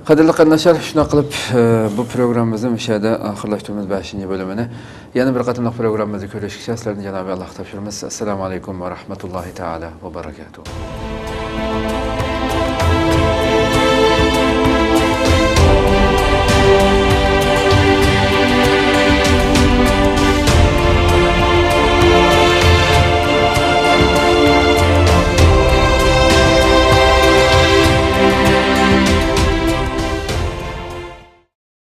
Qadrli qarindoshlar, shuna qilib bu programmamizni mishada oxirlashtiramiz 5-bölümünü. Yana bir qatimliq programmamizda ko'rishguncha sizlarni Janobi Alloh topshiramiz. Assalomu alaykum va rahmatullohi taala va barakatuh.